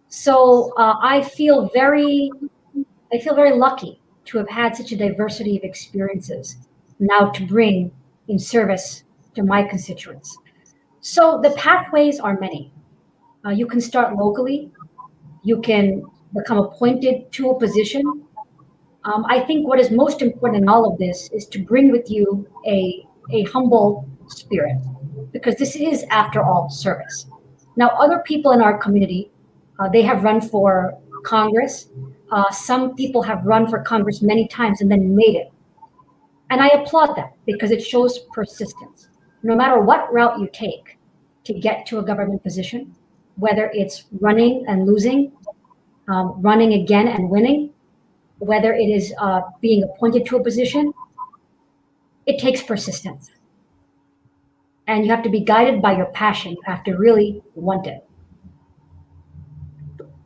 So I feel very lucky to have had such a diversity of experiences now to bring in service to my constituents. So the pathways are many. You can start locally. You can become appointed to a position. I think what is most important in all of this is to bring with you a humble spirit, because this is, after all, service. Now, other people in our community, they have run for Congress. Some people have run for Congress many times and then made it. And I applaud that because it shows persistence. No matter what route you take to get to a government position, whether it's running and losing, running again and winning, whether it is being appointed to a position, it takes persistence. And you have to be guided by your passion. You have to really want it.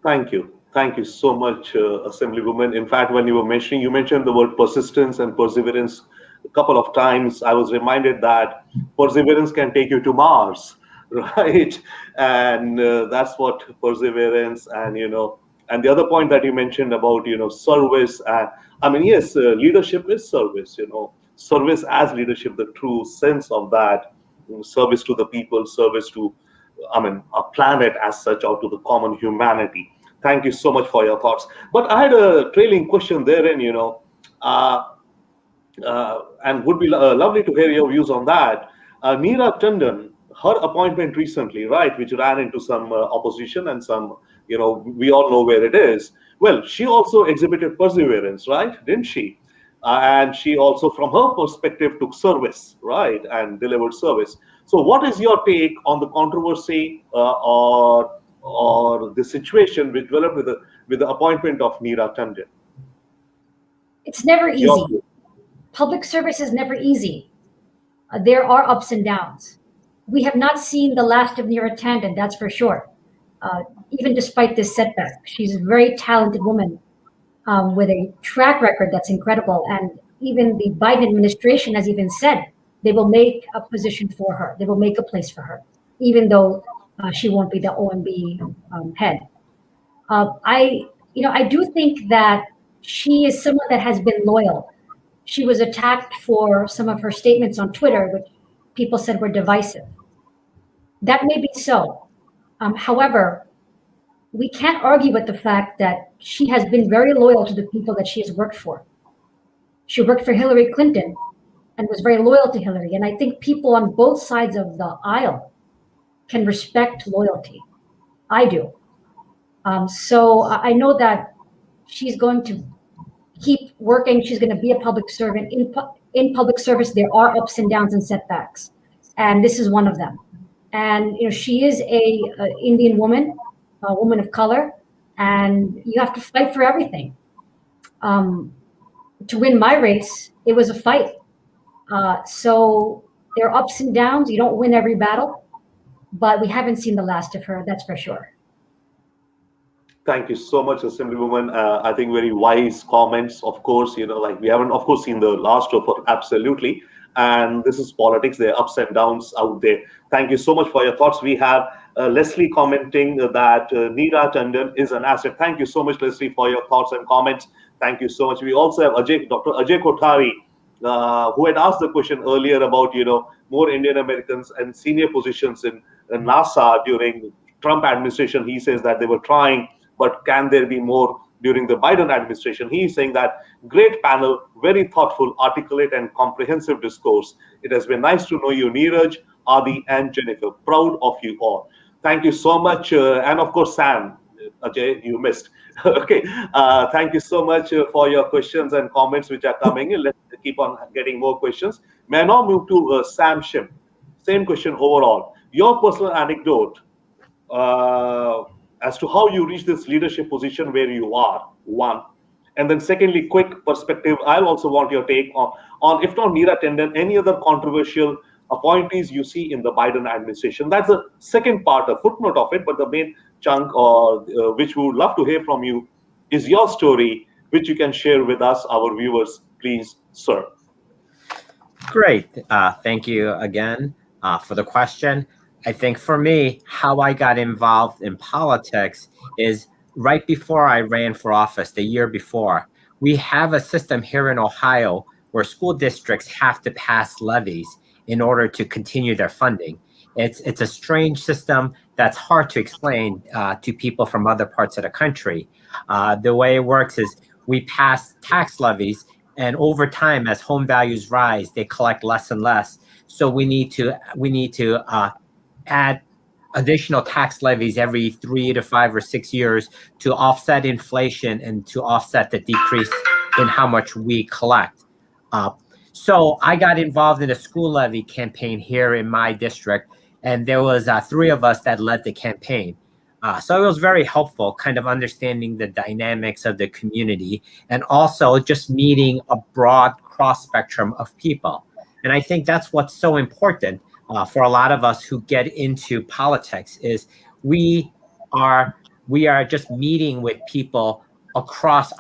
Thank you. Thank you so much, Assemblywoman. In fact, when you mentioned the word persistence and perseverance a couple of times. I was reminded that perseverance can take you to Mars, right? And that's what perseverance and, and the other point that you mentioned about, service. And I mean, yes, leadership is service, service as leadership, the true sense of that, service to the people, service to, a planet as such, or to the common humanity. Thank you so much for your thoughts. But I had a trailing question therein, and would be lovely to hear your views on that. Neera Tandon, her appointment recently, right, which ran into some opposition and some, we all know where it is. Well, she also exhibited perseverance, right, didn't she? And she also, from her perspective, took service, right, and delivered service. So, what is your take on the controversy or the situation which developed with the appointment of Neera Tandon? It's never easy. Public service is never easy. There are ups and downs. We have not seen the last of Neera Tandon, that's for sure. Even despite this setback, she's a very talented woman with a track record that's incredible. And even the Biden administration has even said they will make a position for her. They will make a place for her, even though she won't be the OMB head. I do think that she is someone that has been loyal. She was attacked for some of her statements on Twitter, which people said were divisive. That may be so. However, we can't argue with the fact that she has been very loyal to the people that she has worked for. She worked for Hillary Clinton and was very loyal to Hillary. And I think people on both sides of the aisle can respect loyalty. I do. So I know that she's going to keep working. She's going to be a public servant. In public service, there are ups and downs and setbacks, and this is one of them. And she is a Indian woman, a woman of color, and you have to fight for everything. To win my race, it was a fight. So there are ups and downs. You don't win every battle, but we haven't seen the last of her. That's for sure. Thank you so much, Assemblywoman. I think very wise comments. Of course, like we haven't, of course, seen the last of her, absolutely. And this is politics. There are ups and downs out there. Thank you so much for your thoughts. We have Leslie commenting that Neera Tandon is an asset. Thank you so much, Leslie, for your thoughts and comments. Thank you so much. We also have Dr. Ajay Kothari, who had asked the question earlier about, more Indian Americans and senior positions in NASA during Trump administration. He says that they were trying, but can there be more during the Biden administration? He is saying that great panel, very thoughtful, articulate, and comprehensive discourse. It has been nice to know you, Neeraj, Adi, and Jennifer. Proud of you all. Thank you so much. And of course, Sam, Ajay, you missed. Okay. Thank you so much for your questions and comments which are coming in. Let's keep on getting more questions. May I now move to Sam Shim? Same question overall. Your personal anecdote as to how you reach this leadership position where you are, one. And then secondly, quick perspective, I'll also want your take on if not Neera Tandon, any other controversial appointees you see in the Biden administration. That's the second part, a footnote of it, but the main chunk, or which we would love to hear from you, is your story, which you can share with us, our viewers, please, sir. Great. Thank you again for the question. I think for me, how I got involved in politics is right before I ran for office, the year before. We have a system here in Ohio where school districts have to pass levies in order to continue their funding. It's a strange system that's hard to explain to people from other parts of the country. The way it works is we pass tax levies, and over time, as home values rise, they collect less and less. So we need to add additional tax levies every 3 to 5 or 6 years to offset inflation and to offset the decrease in how much we collect. So I got involved in a school levy campaign here in my district, and there was 3 of us that led the campaign. So it was very helpful, kind of understanding the dynamics of the community and also just meeting a broad cross spectrum of people. And I think that's what's so important for a lot of us who get into politics is we are just meeting with people across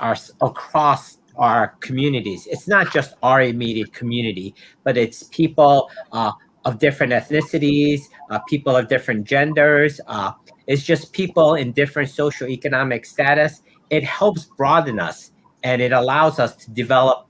our communities. It's not just our immediate community, but it's people of different ethnicities, people of different genders. It's just people in different socioeconomic status. It helps broaden us, and it allows us to develop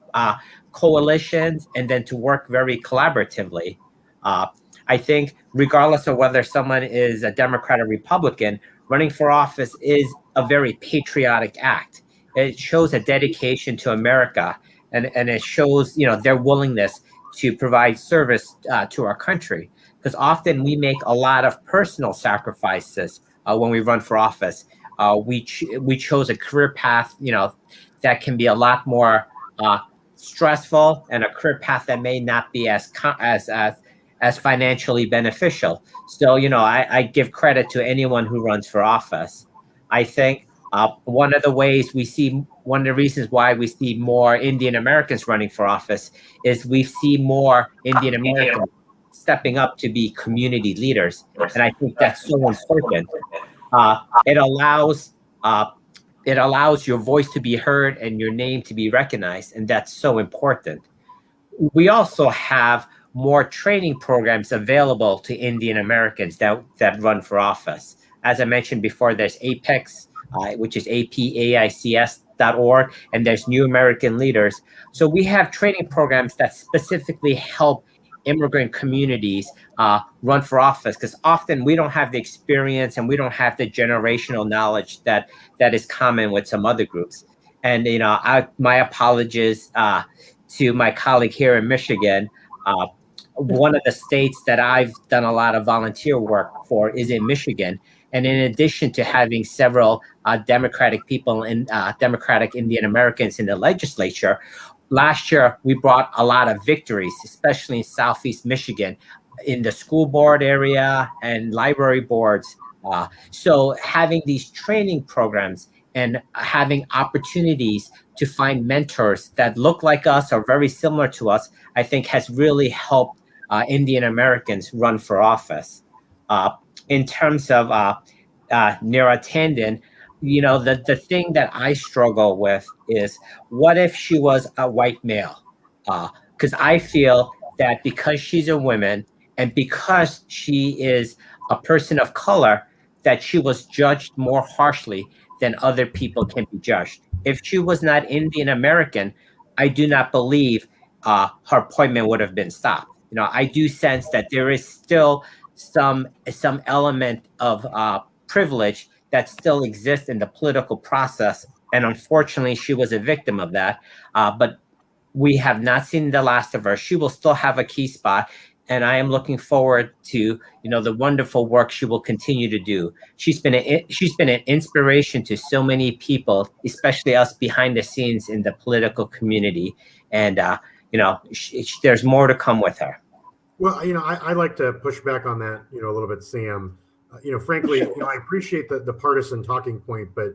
coalitions and then to work very collaboratively. I think regardless of whether someone is a Democrat or Republican, running for office is a very patriotic act. It shows a dedication to America, and it shows, you know, their willingness to provide service to our country. Because often we make a lot of personal sacrifices when we run for office. We chose a career path, you know, that can be a lot more stressful, and a career path that may not be as financially beneficial. So, you know, I give credit to anyone who runs for office. I think one of the reasons why we see more Indian Americans running for office is we see more Indian Americans stepping up to be community leaders. And I think that's so important. It allows your voice to be heard and your name to be recognized. And that's so important. We also have more training programs available to Indian Americans that run for office. As I mentioned before, there's APEX, which is apaics.org, and there's New American Leaders. So we have training programs that specifically help immigrant communities run for office, because often we don't have the experience and we don't have the generational knowledge that is common with some other groups. And, you know, my apologies to my colleague here in Michigan. One of the states that I've done a lot of volunteer work for is in Michigan. And in addition to having several Democratic people and Democratic Indian Americans in the legislature, last year we brought a lot of victories, especially in Southeast Michigan, in the school board area and library boards. So having these training programs and having opportunities to find mentors that look like us or very similar to us, I think has really helped Indian Americans run for office. In terms of Neera Tanden, you know, the thing that I struggle with is, what if she was a white male? Because I feel that because she's a woman and because she is a person of color, that she was judged more harshly than other people can be judged. If she was not Indian American, I do not believe her appointment would have been stopped. You know, I do sense that there is still some element of privilege that still exists in the political process, and unfortunately, she was a victim of that. But we have not seen the last of her. She will still have a key spot, and I am looking forward to, you know, the wonderful work she will continue to do. She's been an inspiration to so many people, especially us behind the scenes in the political community, and you know, there's more to come with her. Well, you know, I like to push back on that, you know, a little bit, Sam. You know, frankly, you know, I appreciate the partisan talking point, but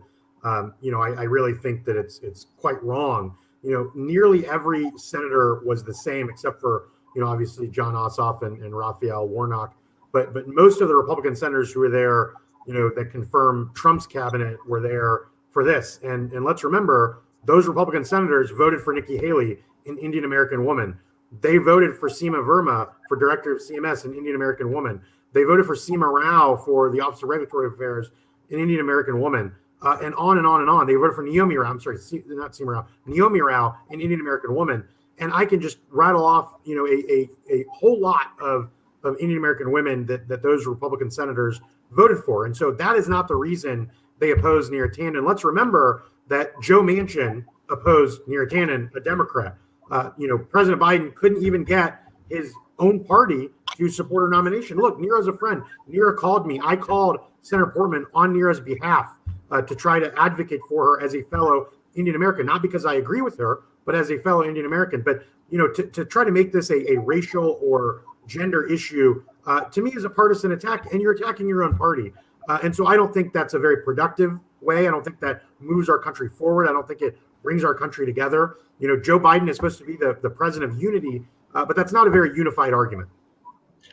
you know, I really think that it's quite wrong. You know, nearly every senator was the same, except for, you know, obviously John Ossoff and Raphael Warnock. But most of the Republican senators who were there, you know, that confirmed Trump's cabinet were there for this. And let's remember, those Republican senators voted for Nikki Haley, an Indian American woman. They voted for Seema Verma for director of CMS, an Indian American woman. They voted for Seema Rao for the Office of Regulatory Affairs, an Indian American woman, and on and on and on. They voted for Naomi Rao. I'm sorry, not Seema Rao. Naomi Rao, an Indian American woman. And I can just rattle off, you know, a whole lot of Indian American women that those Republican senators voted for. And so that is not the reason they opposed Neera Tanden. Let's remember that Joe Manchin opposed Neera Tanden, a Democrat. You know, President Biden couldn't even get his own party to support her nomination. Look, Neera's a friend. Neera called me. I called Senator Portman on Neera's behalf to try to advocate for her as a fellow Indian American, not because I agree with her, but as a fellow Indian American. But, to try to make this a racial or gender issue, to me, is a partisan attack, and you're attacking your own party. And so I don't think that's a very productive way. I don't think that moves our country forward. I don't think it brings our country together. Joe Biden is supposed to be the president of unity, but that's not a very unified argument.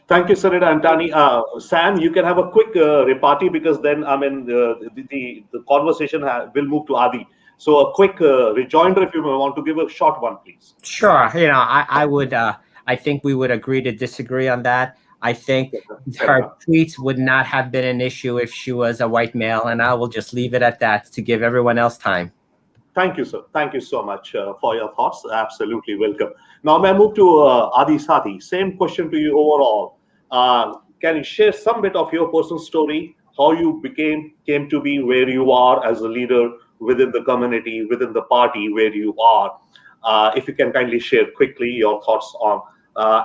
Thank you, Senator Antony. Sam, you can have a quick repartee, because then the conversation will move to Adi. So a quick rejoinder, if you want to give a short one, please. Sure. I would. I think we would agree to disagree on that. I think her tweets would not have been an issue if she was a white male, and I will just leave it at that to give everyone else time. Thank you, sir. Thank you so much for your thoughts. Absolutely welcome. Now, may I move to Adi Sati? Same question to you overall. Can you share some bit of your personal story, how you came to be where you are as a leader within the community, within the party where you are? If you can kindly share quickly your thoughts on,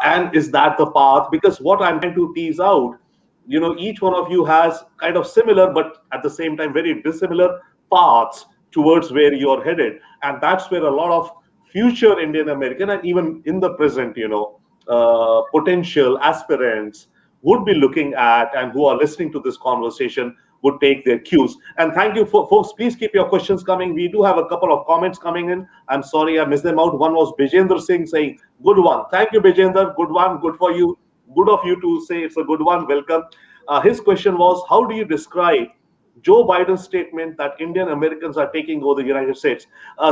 and is that the path? Because what I'm trying to tease out, each one of you has kind of similar, but at the same time very dissimilar paths towards where you're headed. And that's where a lot of future Indian American, and even in the present, potential aspirants would be looking at, and who are listening to this conversation would take their cues. And thank you, folks. Please keep your questions coming. We do have a couple of comments coming in. I'm sorry I missed them out. One was Bijender Singh saying, good one. Thank you, Bijender. Good one. Good for you. Good of you to say it's a good one. Welcome. His question was, how do you describe Joe Biden's statement that Indian Americans are taking over the United States?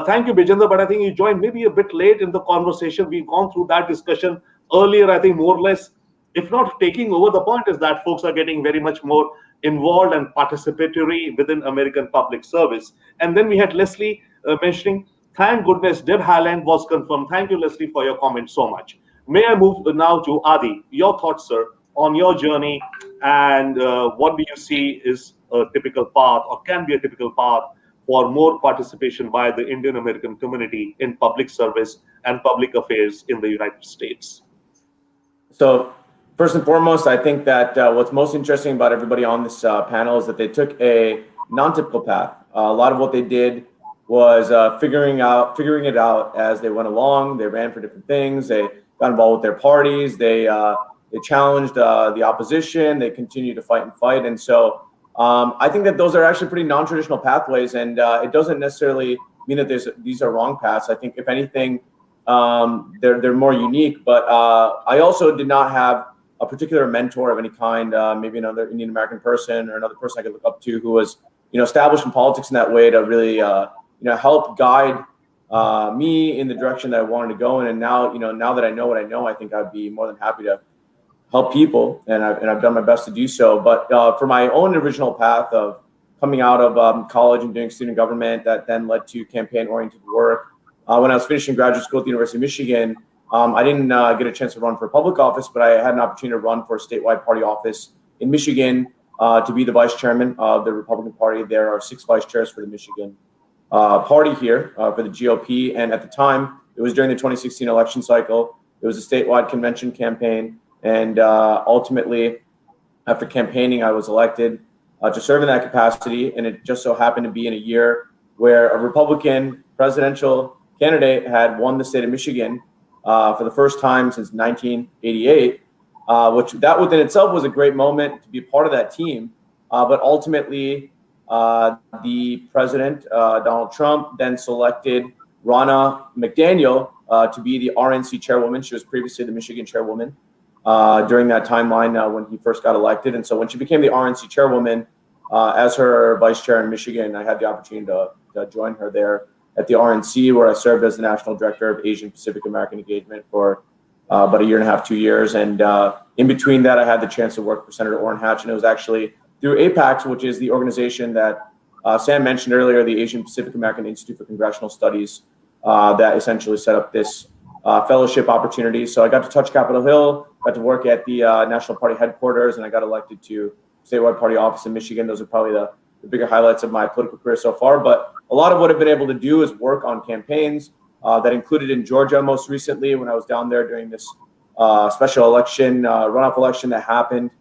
Thank you, Bijender, but I think you joined maybe a bit late in the conversation. We've gone through that discussion earlier, I think more or less. If not taking over, the point is that folks are getting very much more involved and participatory within American public service. And then we had Leslie mentioning, thank goodness Deb Haaland was confirmed. Thank you, Leslie, for your comment so much. May I move now to Adi? Your thoughts, sir, on your journey, and what do you see is a typical path, or can be a typical path, for more participation by the Indian American community in public service and public affairs in the United States? So first and foremost, I think that what's most interesting about everybody on this panel is that they took a non-typical path. A lot of what they did was figuring it out as they went along. They ran for different things. They got involved with their parties. They challenged the opposition. They continued to fight. And so I think that those are actually pretty non-traditional pathways, and it doesn't necessarily mean that these are wrong paths. I think, if anything, they're more unique. But I also did not have a particular mentor of any kind, maybe another Indian American person or another person I could look up to who was, established in politics in that way to really, help guide me in the direction that I wanted to go in. And now, now that I know what I know, I think I'd be more than happy to help people, and I've done my best to do so. But for my own original path of coming out of college and doing student government, that then led to campaign-oriented work. When I was finishing graduate school at the University of Michigan, I didn't get a chance to run for public office, but I had an opportunity to run for a statewide party office in Michigan to be the vice chairman of the Republican Party. There are 6 vice chairs for the Michigan party here for the GOP. And at the time, it was during the 2016 election cycle. It was a statewide convention campaign. And ultimately, after campaigning, I was elected to serve in that capacity. And it just so happened to be in a year where a Republican presidential candidate had won the state of Michigan for the first time since 1988, which that within itself was a great moment to be a part of that team. But ultimately, the president, Donald Trump, then selected Ronna McDaniel to be the RNC chairwoman. She was previously the Michigan chairwoman during that timeline when he first got elected. And so when she became the RNC chairwoman, as her vice chair in Michigan, I had the opportunity to join her there at the RNC, where I served as the National Director of Asian Pacific American Engagement for about 1.5 years, 2 years. And in between that, I had the chance to work for Senator Orrin Hatch. And it was actually through APAC, which is the organization that Sam mentioned earlier, the Asian Pacific American Institute for Congressional Studies, that essentially set up this fellowship opportunity. So I got to touch Capitol Hill, got to work at the National Party headquarters, and I got elected to statewide party office in Michigan. Those are probably the bigger highlights of my political career so far. But a lot of what I've been able to do is work on campaigns that included in Georgia most recently when I was down there during this special election, runoff election that happened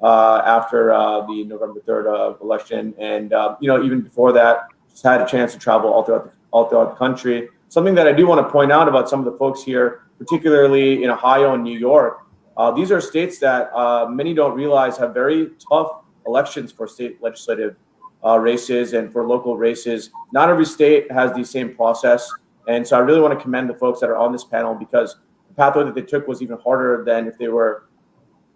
after the November 3rd election. And, even before that, just had a chance to travel all throughout the country. Something that I do want to point out about some of the folks here, particularly in Ohio and New York, these are states that many don't realize have very tough elections for state legislative races and for local races. Not every state has the same process. And so I really want to commend the folks that are on this panel, because the pathway that they took was even harder than if they were,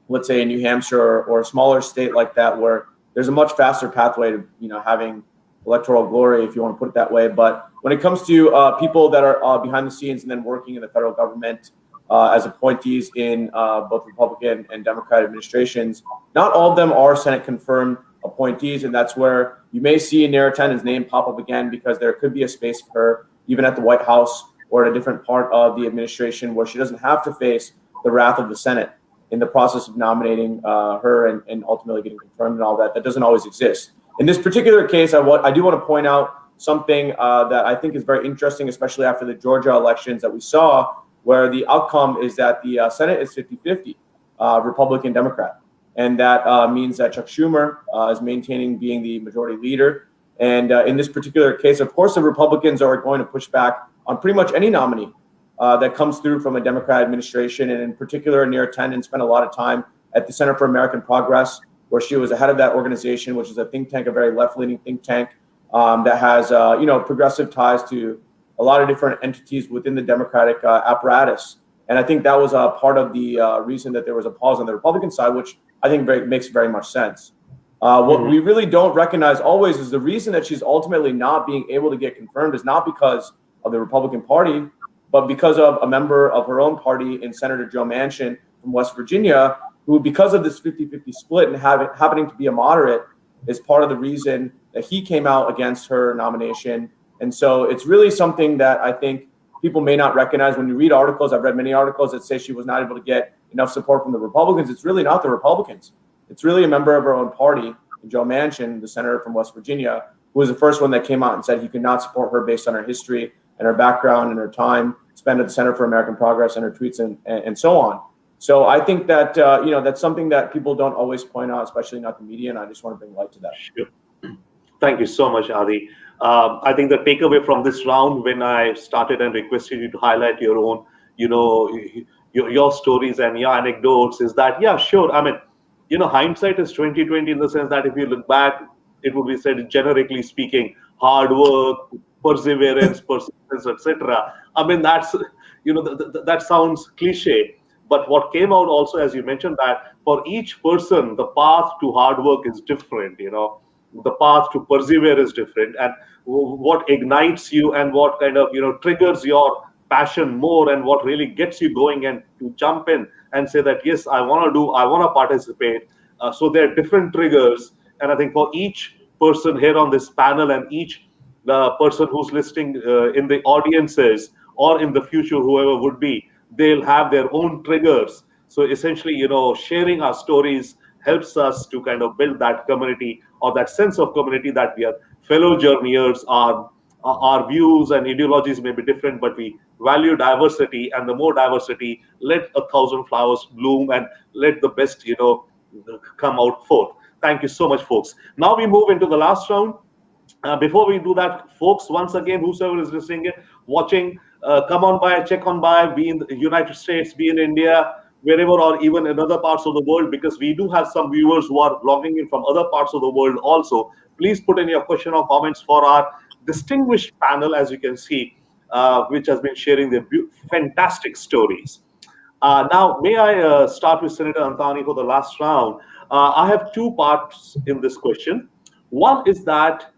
let's say, in New Hampshire or a smaller state like that, where there's a much faster pathway to, having electoral glory, if you want to put it that way. But when it comes to people that are behind the scenes and then working in the federal government as appointees in both Republican and Democratic administrations, not all of them are Senate confirmed appointees. And that's where you may see Nair Ten's name pop up again, because there could be a space for her, even at the White House or at a different part of the administration, where she doesn't have to face the wrath of the Senate in the process of nominating her and ultimately getting confirmed and all that. That doesn't always exist. In this particular case, I do want to point out something that I think is very interesting, especially after the Georgia elections that we saw, where the outcome is that the Senate is 50-50, Republican, Democrat. And that means that Chuck Schumer is maintaining being the majority leader. And in this particular case, of course, the Republicans are going to push back on pretty much any nominee that comes through from a Democrat administration. And in particular, Nair Ten spent a lot of time at the Center for American Progress, where she was the head of that organization, which is a think tank, a very left-leaning think tank that has, progressive ties to a lot of different entities within the Democratic apparatus. And I think that was a part of the reason that there was a pause on the Republican side, which I think makes very much sense. What we really don't recognize always is the reason that she's ultimately not being able to get confirmed is not because of the Republican Party, but because of a member of her own party in Senator Joe Manchin from West Virginia, who, because of this 50-50 split and happening to be a moderate, is part of the reason that he came out against her nomination. And so it's really something that I think people may not recognize. When you read articles, I've read many articles that say she was not able to get enough support from the Republicans. It's really not the Republicans. It's really a member of her own party, Joe Manchin, the senator from West Virginia, who was the first one that came out and said he could not support her based on her history and her background and her time spent at the Center for American Progress and her tweets and so on. So I think that, that's something that people don't always point out, especially not the media, and I just want to bring light to that. Sure. Thank you so much, Adi. I think the takeaway from this round, when I started and requested you to highlight your own, your stories and your anecdotes, is that, yeah, sure. I mean, hindsight is 20/20 in the sense that if you look back, it would be said, generically speaking, hard work, perseverance, persistence, etc. I mean, that's, that sounds cliche. But what came out also, as you mentioned, that for each person, the path to hard work is different, the path to persevere is different. And what ignites you and what kind of, triggers your passion more and what really gets you going and to jump in and say that, yes, I want to participate. So there are different triggers. And I think for each person here on this panel and each person who's listening in the audiences or in the future, whoever would be, they'll have their own triggers. So essentially, sharing our stories helps us to kind of build that community or that sense of community that we are fellow journeyers. Our views and ideologies may be different, but we value diversity, and the more diversity, let 1,000 flowers bloom and let the best, come out forth. Thank you so much, folks. Now we move into the last round. Before we do that, folks, once again, whosoever is listening, watching, come on by, check on by, be in the United States, be in India, wherever, or even in other parts of the world, because we do have some viewers who are logging in from other parts of the world also. Please put in your question or comments for our distinguished panel, as you can see, which has been sharing their fantastic stories. Now, may I start with Senator Antani for the last round? I have two parts in this question. One is that,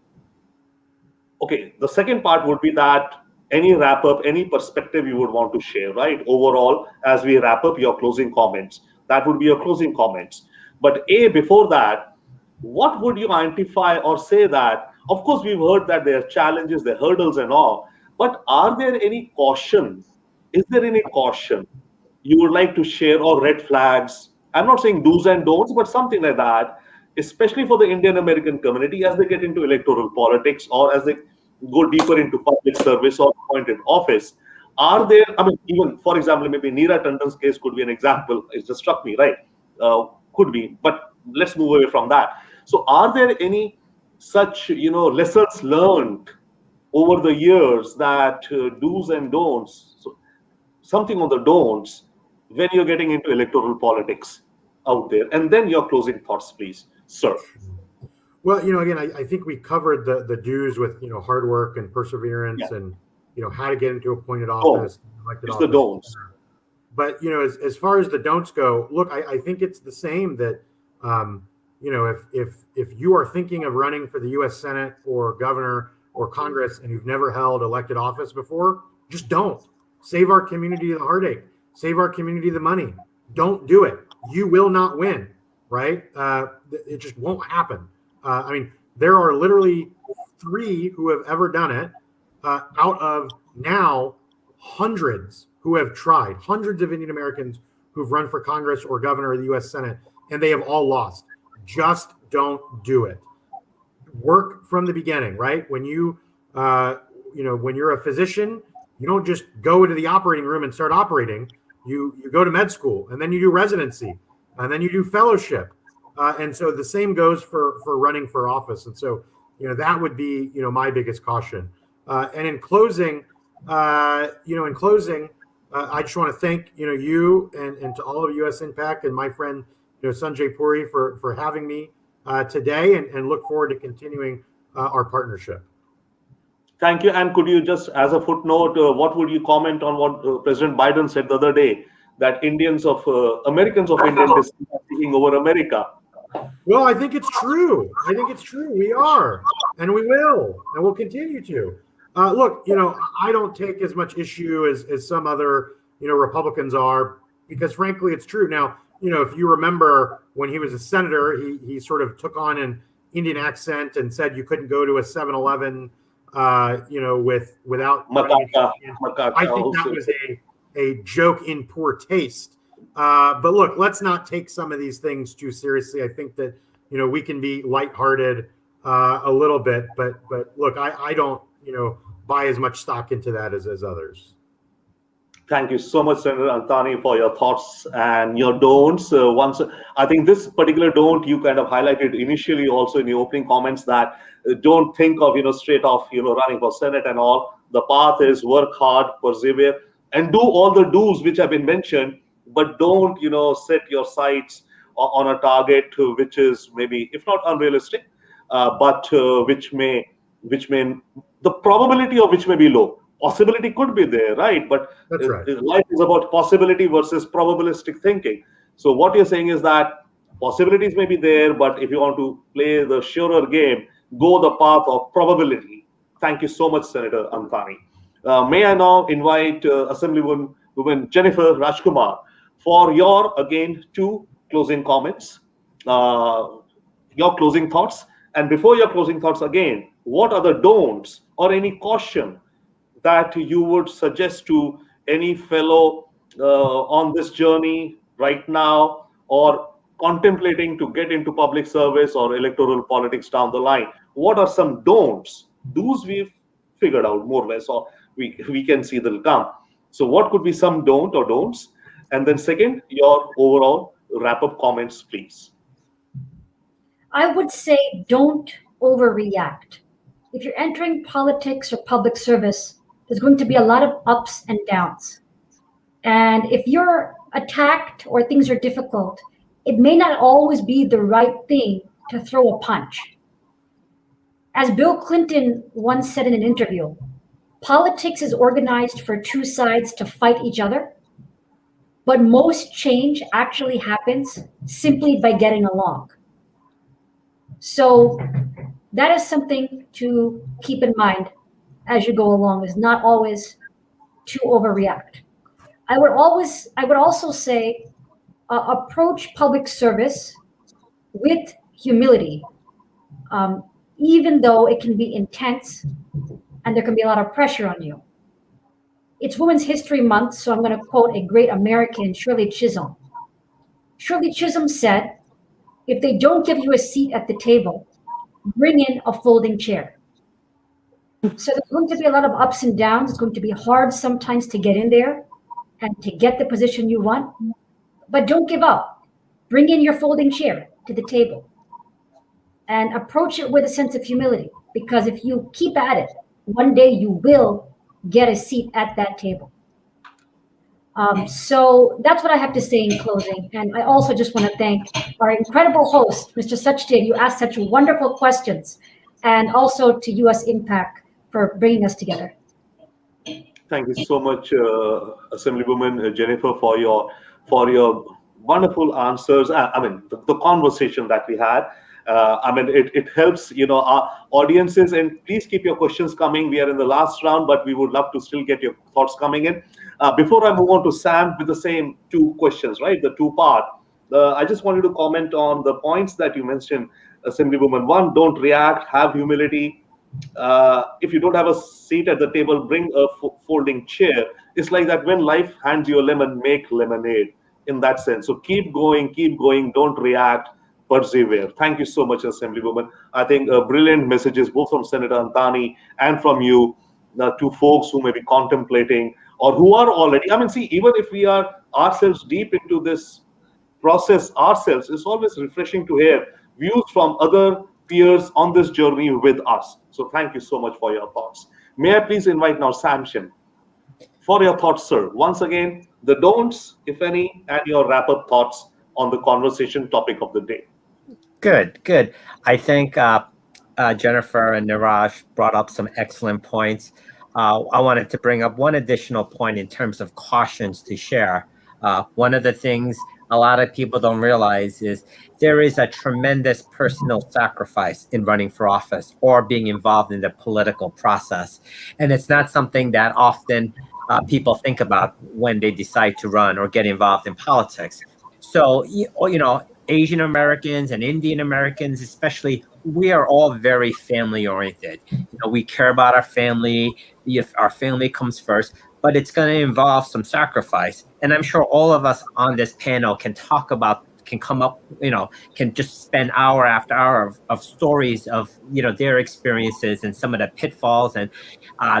okay, the second part would be that any wrap up, any perspective you would want to share, right? Overall, as we wrap up, your closing comments. That would be your closing comments. But before that, what would you identify or say that, of course, we've heard that there are challenges, there are hurdles and all, but are there any caution? Is there any caution you would like to share, or red flags? I'm not saying do's and don'ts, but something like that, especially for the Indian American community as they get into electoral politics or as they go deeper into public service or appointed office. are there, I mean, even for example, maybe Neera Tandon's case could be an example. It just struck me, right? Could be, but let's move away from that. So are there any such, lessons learned over the years that do's and don'ts, so something on the don'ts when you're getting into electoral politics out there? And then your closing thoughts, please, sir. Well, again, I think we covered the do's with, hard work and perseverance, Yeah. and, how to get into appointed Don't. office, elected It's office. the don'ts. But, as far as the don'ts go, look, I think it's the same that, if you are thinking of running for the U.S. Senate or governor or Congress and you've never held elected office before, just don't. Save our community the heartache. Save our community the money. Don't do it. You will not win, right? It just won't happen. I mean, there are literally 3 who have ever done it out of now hundreds who have tried, hundreds of Indian Americans who've run for Congress or governor of the U.S. Senate, and they have all lost. Just don't do it. Work from the beginning, right? When when you're a physician, you don't just go into the operating room and start operating. You go to med school, and then you do residency, and then you do fellowship. And so the same goes for running for office. And so, that would be, my biggest caution. And in closing, I just want to thank, you and to all of US Impact and my friend, Sanjay Puri for having me today, and look forward to continuing our partnership. Thank you. And could you just, as a footnote, what would you comment on what President Biden said the other day, that Americans of Indian descent are taking over America? Well, I think it's true. We are, and we will, and we'll continue to. Look, I don't take as much issue as some other, Republicans are, because frankly, it's true. Now, if you remember when he was a senator, he sort of took on an Indian accent and said you couldn't go to a 7-Eleven, without. Makaka I think that was a joke in poor taste. But look, let's not take some of these things too seriously. I think that, we can be lighthearted a little bit, but look, I don't, buy as much stock into that as others. Thank you so much, Senator Antani, for your thoughts and your don'ts. I think this particular don't you kind of highlighted initially also in your opening comments, that don't think of, straight off, running for Senate and all. The path is work hard, persevere, and do all the do's which have been mentioned, but don't, set your sights on a target which is maybe, if not unrealistic, but which may, the probability of which may be low. Possibility could be there, right? But That's right. Life is about possibility versus probabilistic thinking. So what you're saying is that possibilities may be there, but if you want to play the surer game, go the path of probability. Thank you so much, Senator Antani. May I now invite Assemblywoman Jennifer Rajkumar for your, again, 2 closing comments, your closing thoughts. And before your closing thoughts again, what are the don'ts or any caution that you would suggest to any fellow on this journey right now, or contemplating to get into public service or electoral politics down the line? What are some don'ts? Do's we've figured out more or less, or we can see they'll come. So what could be some don't or don'ts? And then second, your overall wrap-up comments, please. I would say don't overreact. If you're entering politics or public service, there's going to be a lot of ups and downs. And if you're attacked or things are difficult, it may not always be the right thing to throw a punch. As Bill Clinton once said in an interview, politics is organized for 2 sides to fight each other, but most change actually happens simply by getting along. So that is something to keep in mind as you go along, is not always to overreact. I would also say approach public service with humility, even though it can be intense and there can be a lot of pressure on you. It's Women's History Month, so I'm going to quote a great American, Shirley Chisholm. Shirley Chisholm said, "If they don't give you a seat at the table, bring in a folding chair." So there's going to be a lot of ups and downs. It's going to be hard sometimes to get in there and to get the position you want, but don't give up. Bring in your folding chair to the table and approach it with a sense of humility, because if you keep at it, one day you will get a seat at that table. So that's what I have to say in closing. And I also just want to thank our incredible host, Mr. Sachdev. You asked such wonderful questions, and also to US Impact for bringing us together. Thank you so much, Assemblywoman Jennifer, for your wonderful answers. I mean, the conversation that we had. I mean, it helps, our audiences. And please keep your questions coming. We are in the last round, but we would love to still get your thoughts coming in. Before I move on to Sam with the same two questions, right? The two part. I just wanted to comment on the points that you mentioned, Assemblywoman. One, don't react. Have humility. If you don't have a seat at the table, bring a folding chair. It's like that when life hands you a lemon, make lemonade in that sense. So keep going, don't react, persevere. Thank you so much, Assemblywoman. I think brilliant messages both from Senator Antani and from you, to folks who may be contemplating or who are already. I mean, see, even if we are ourselves deep into this process ourselves, it's always refreshing to hear views from other peers on this journey with us. So thank you so much for your thoughts. May I please invite now Samson for your thoughts, sir. Once again, the don'ts, if any, and your wrap-up thoughts on the conversation topic of the day. Good. I think Jennifer and Niraj brought up some excellent points. I wanted to bring up one additional point in terms of cautions to share. One of the things a lot of people don't realize is there is a tremendous personal sacrifice in running for office or being involved in the political process. And it's not something that often people think about when they decide to run or get involved in politics. So, Asian Americans and Indian Americans, especially, we are all very family oriented. We care about our family. If our family comes first, but it's going to involve some sacrifice. And I'm sure all of us on this panel can come up, can just spend hour after hour of stories of, their experiences and some of the pitfalls and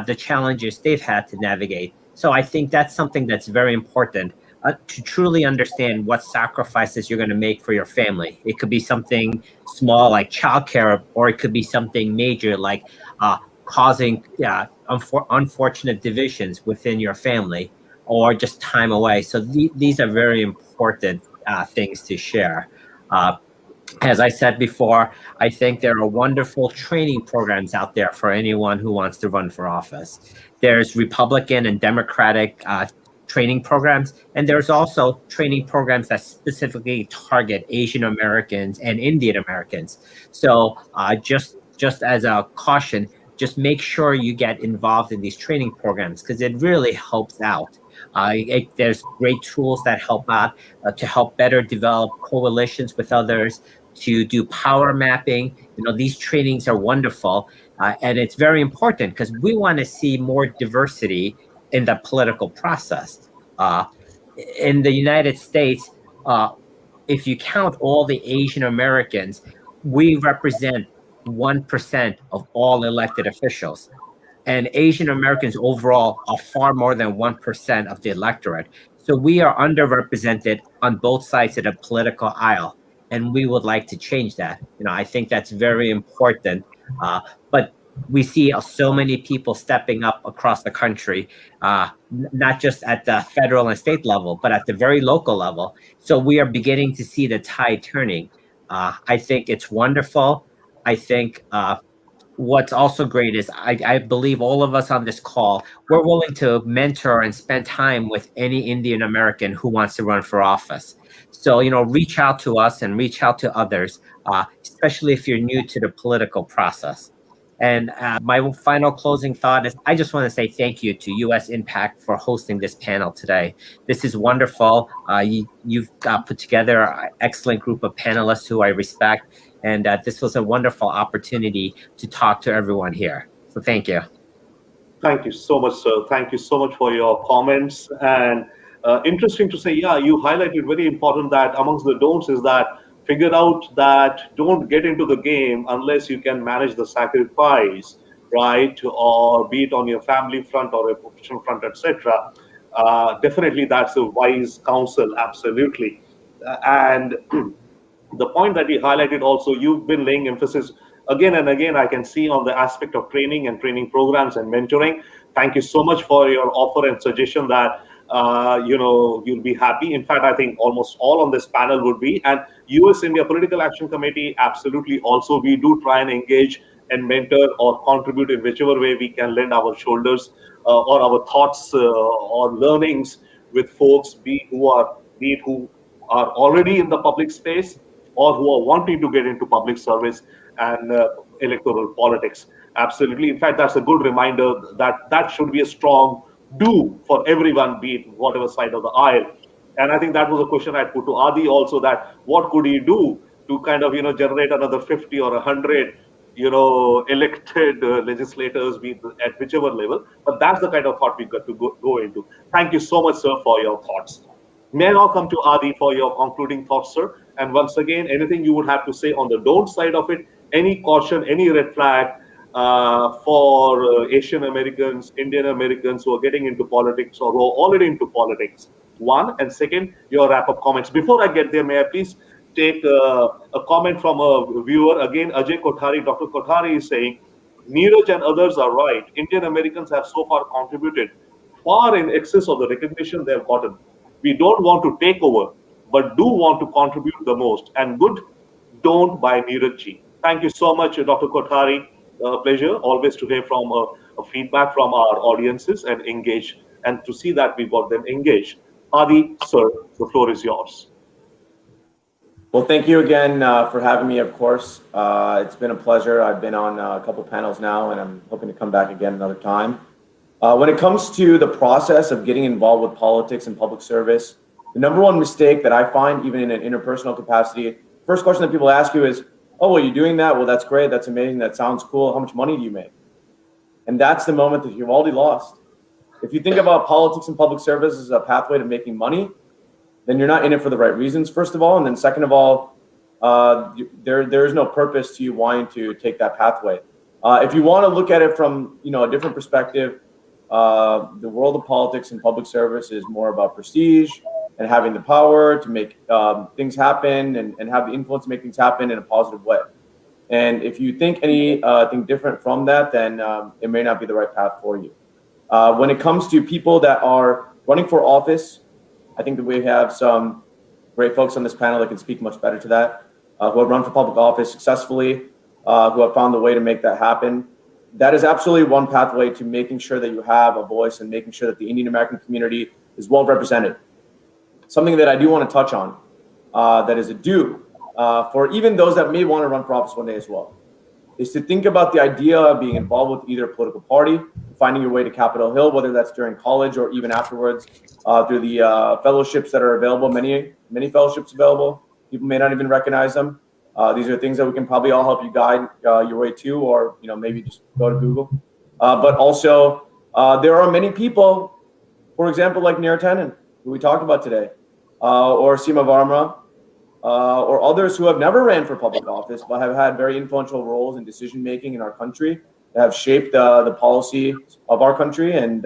the challenges they've had to navigate. So I think that's something that's very important. To truly understand what sacrifices you're going to make for your family. It could be something small like childcare, or it could be something major like causing unfortunate divisions within your family, or just time away. So these are very important things to share. As I said before, I think there are wonderful training programs out there for anyone who wants to run for office. There's Republican and Democratic training programs, and there's also training programs that specifically target Asian Americans and Indian Americans. So just as a caution, just make sure you get involved in these training programs, because it really helps out. There's great tools that help out to help better develop coalitions with others, to do power mapping. These trainings are wonderful, and it's very important because we want to see more diversity in the political process. In the United States, if you count all the Asian Americans, we represent 1% of all elected officials. And Asian Americans overall are far more than 1% of the electorate. So we are underrepresented on both sides of the political aisle, and we would like to change that. I think that's very important. But we see so many people stepping up across the country, not just at the federal and state level, but at the very local level. So we are beginning to see the tide turning. I think it's wonderful. I think what's also great is I believe all of us on this call, we're willing to mentor and spend time with any Indian American who wants to run for office. So, reach out to us and reach out to others, especially if you're new to the political process. And my final closing thought is I just want to say thank you to US Impact for hosting this panel today. This is wonderful. You've put together an excellent group of panelists who I respect. And this was a wonderful opportunity to talk to everyone here. So thank you. Thank you so much, sir. Thank you so much for your comments. And interesting to say, yeah, you highlighted very important that amongst the don'ts is that figure out that don't get into the game unless you can manage the sacrifice right? Or be it on your family front or a professional front, etc. Definitely, that's a wise counsel, absolutely. And the point that you highlighted also, you've been laying emphasis again and again, I can see, on the aspect of training and training programs and mentoring. Thank you so much for your offer and suggestion that you'll be happy. In fact, I think almost all on this panel would be. And US India Political Action Committee, absolutely also, we do try and engage and mentor or contribute in whichever way we can lend our shoulders or our thoughts or learnings with folks, be it who are already in the public space or who are wanting to get into public service and electoral politics. Absolutely. In fact, that's a good reminder that that should be a strong do for everyone, be it whatever side of the aisle. And I think that was a question I put to Adi also, that what could he do to kind of, generate another 50 or 100, elected legislators, be it at whichever level. But that's the kind of thought we got to go into. Thank you so much, sir, for your thoughts. May I now come to Adi for your concluding thoughts, sir? And once again, anything you would have to say on the don't side of it, any caution, any red flag for Asian Americans, Indian Americans who are getting into politics or who are already into politics? One, and second, your wrap-up comments. Before I get there, may I please take a comment from a viewer? Again, Ajay Kothari, Dr. Kothari is saying, Neeraj and others are right. Indian Americans have so far contributed far in excess of the recognition they have gotten. We don't want to take over, but do want to contribute the most. And good, don't by Neeraj ji. Thank you so much, Dr. Kothari. Pleasure always to hear from a feedback from our audiences and engage, and to see that we got them engaged. Adi, sir, the floor is yours. Well, thank you again for having me, of course. It's been a pleasure. I've been on a couple panels now, and I'm hoping to come back again another time. When it comes to the process of getting involved with politics and public service, the number one mistake that I find, even in an interpersonal capacity, first question that people ask you is, oh, well, you're doing that? Well, that's great. That's amazing. That sounds cool. How much money do you make? And that's the moment that you've already lost. If you think about politics and public service as a pathway to making money, then you're not in it for the right reasons, first of all. And then second of all, there is no purpose to you wanting to take that pathway. If you want to look at it from a different perspective, the world of politics and public service is more about prestige and having the power to make things happen and have the influence to make things happen in a positive way. And if you think anything different from that, then it may not be the right path for you. When it comes to people that are running for office, I think that we have some great folks on this panel that can speak much better to that, who have run for public office successfully, who have found the way to make that happen. That is absolutely one pathway to making sure that you have a voice and making sure that the Indian American community is well represented. Something that I do want to touch on, that is a do for even those that may want to run for office one day as well, is to think about the idea of being involved with either political party, finding your way to Capitol Hill, whether that's during college or even afterwards, through the fellowships that are available, many fellowships available. People may not even recognize them. These are things that we can probably all help you guide your way to, or maybe just go to Google. But also, there are many people, for example, like Neera Tanden, who we talked about today, or Seema Varma, or others who have never ran for public office, but have had very influential roles in decision making in our country, that have shaped the policy of our country. And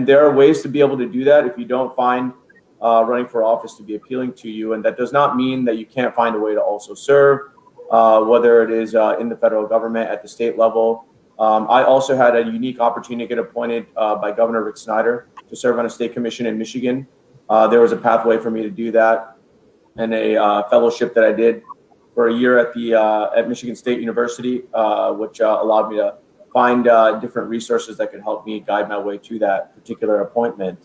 there are ways to be able to do that if you don't find running for office to be appealing to you. And that does not mean that you can't find a way to also serve, whether it is in the federal government at the state level. I also had a unique opportunity to get appointed by Governor Rick Snyder to serve on a state commission in Michigan. There was a pathway for me to do that, and a fellowship that I did for a year at Michigan State University, which allowed me to find different resources that could help me guide my way to that particular appointment.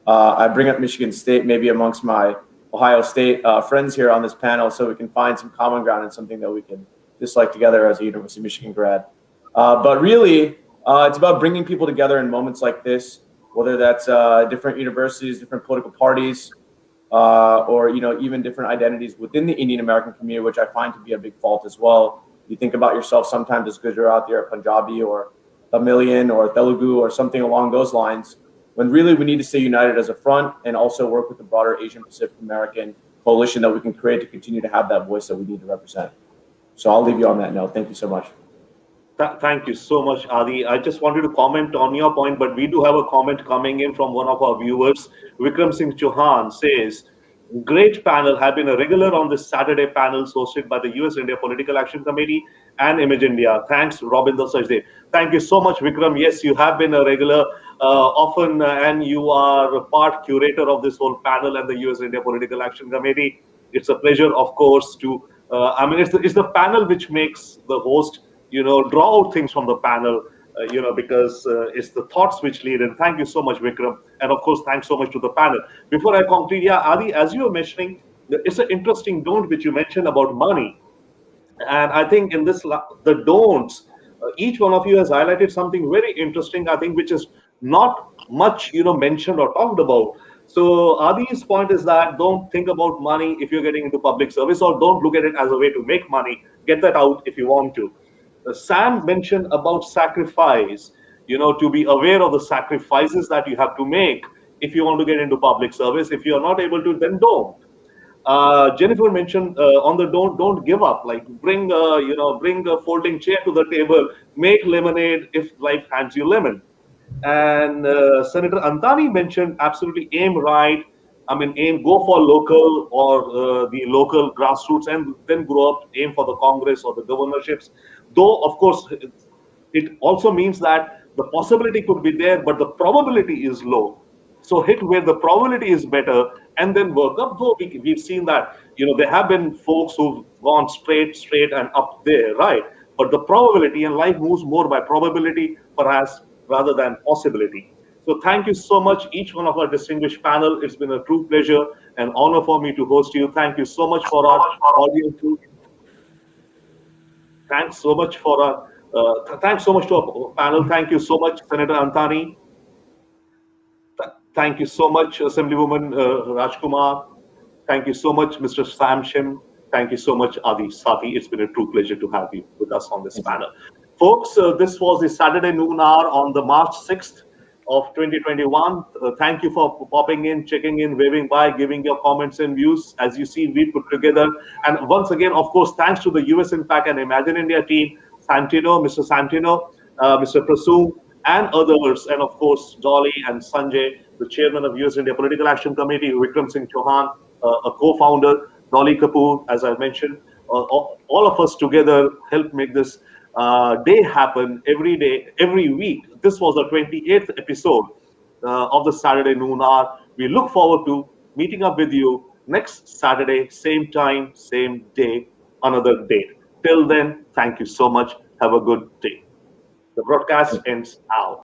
I bring up Michigan State maybe amongst my Ohio State friends here on this panel, so we can find some common ground and something that we can dislike together as a University of Michigan grad. But really, it's about bringing people together in moments like this, whether that's different universities, different political parties, or even different identities within the Indian American community, which I find to be a big fault as well. You think about yourself sometimes as Gujarati or Punjabi or Tamilian or Telugu or something along those lines, when really we need to stay united as a front and also work with the broader Asian Pacific American coalition that we can create to continue to have that voice that we need to represent. So I'll leave you on that note. Thank you so much. Thank you so much, Adi. I just wanted to comment on your point, but we do have a comment coming in from one of our viewers. Vikram Singh Chauhan says, great panel, have been a regular on this Saturday panels hosted by the US India Political Action Committee and Image India. Thanks, Robinder Sachdev. Thank you so much, Vikram. Yes, you have been a regular often, and you are a part curator of this whole panel and the US India Political Action Committee. It's a pleasure, of course, to, it's the panel which makes the host, draw out things from the panel, because it's the thoughts which lead. And thank you so much, Vikram. And of course, thanks so much to the panel. Before I conclude, yeah, Adi, as you were mentioning, it's an interesting don't which you mentioned about money. And I think in this, the don'ts, each one of you has highlighted something very interesting, I think, which is not much, mentioned or talked about. So Adi's point is that don't think about money if you're getting into public service, or don't look at it as a way to make money. Get that out if you want to. Sam mentioned about sacrifice, to be aware of the sacrifices that you have to make if you want to get into public service. If you're not able to, then don't. Jennifer mentioned on the don't give up. Like bring a folding chair to the table, make lemonade if life hands you lemon. And Senator Antani mentioned absolutely aim right. I mean, go for local or the local grassroots, and then grow up, aim for the Congress or the governorships. Though, of course, it also means that the possibility could be there, but the probability is low. So hit where the probability is better and then work up. Though we've seen that, there have been folks who've gone straight and up there, right? But the probability, and life moves more by probability, perhaps, rather than possibility. So thank you so much, each one of our distinguished panel. It's been a true pleasure and honor for me to host you. Thank you so much for our audience. Thanks so much for our thanks so much to our panel. Thank you so much, Senator Antani. Thank you so much, Assemblywoman Rajkumar. Thank you so much, Mr. Sam Shim. Thank you so much, Adi Sati. It's been a true pleasure to have you with us on this panel. Folks, this was the Saturday noon hour on the March 6th of 2021. Thank you for popping in, checking in, waving by, giving your comments and views. As you see, we put together. And once again, of course, thanks to the US Impact and Imagine India team, Santino, Mr. Santino, Mr. Prasoon, and others, and of course, Dolly and Sanjay, the chairman of US India Political Action Committee, Vikram Singh Chauhan, a co-founder, Dolly Kapoor, as I mentioned, all of us together help make this day happen every day, every week. This was the 28th episode of the Saturday noon hour. We look forward to meeting up with you next Saturday, same time, same day, another date. Till then, thank you so much. Have a good day. The broadcast ends now.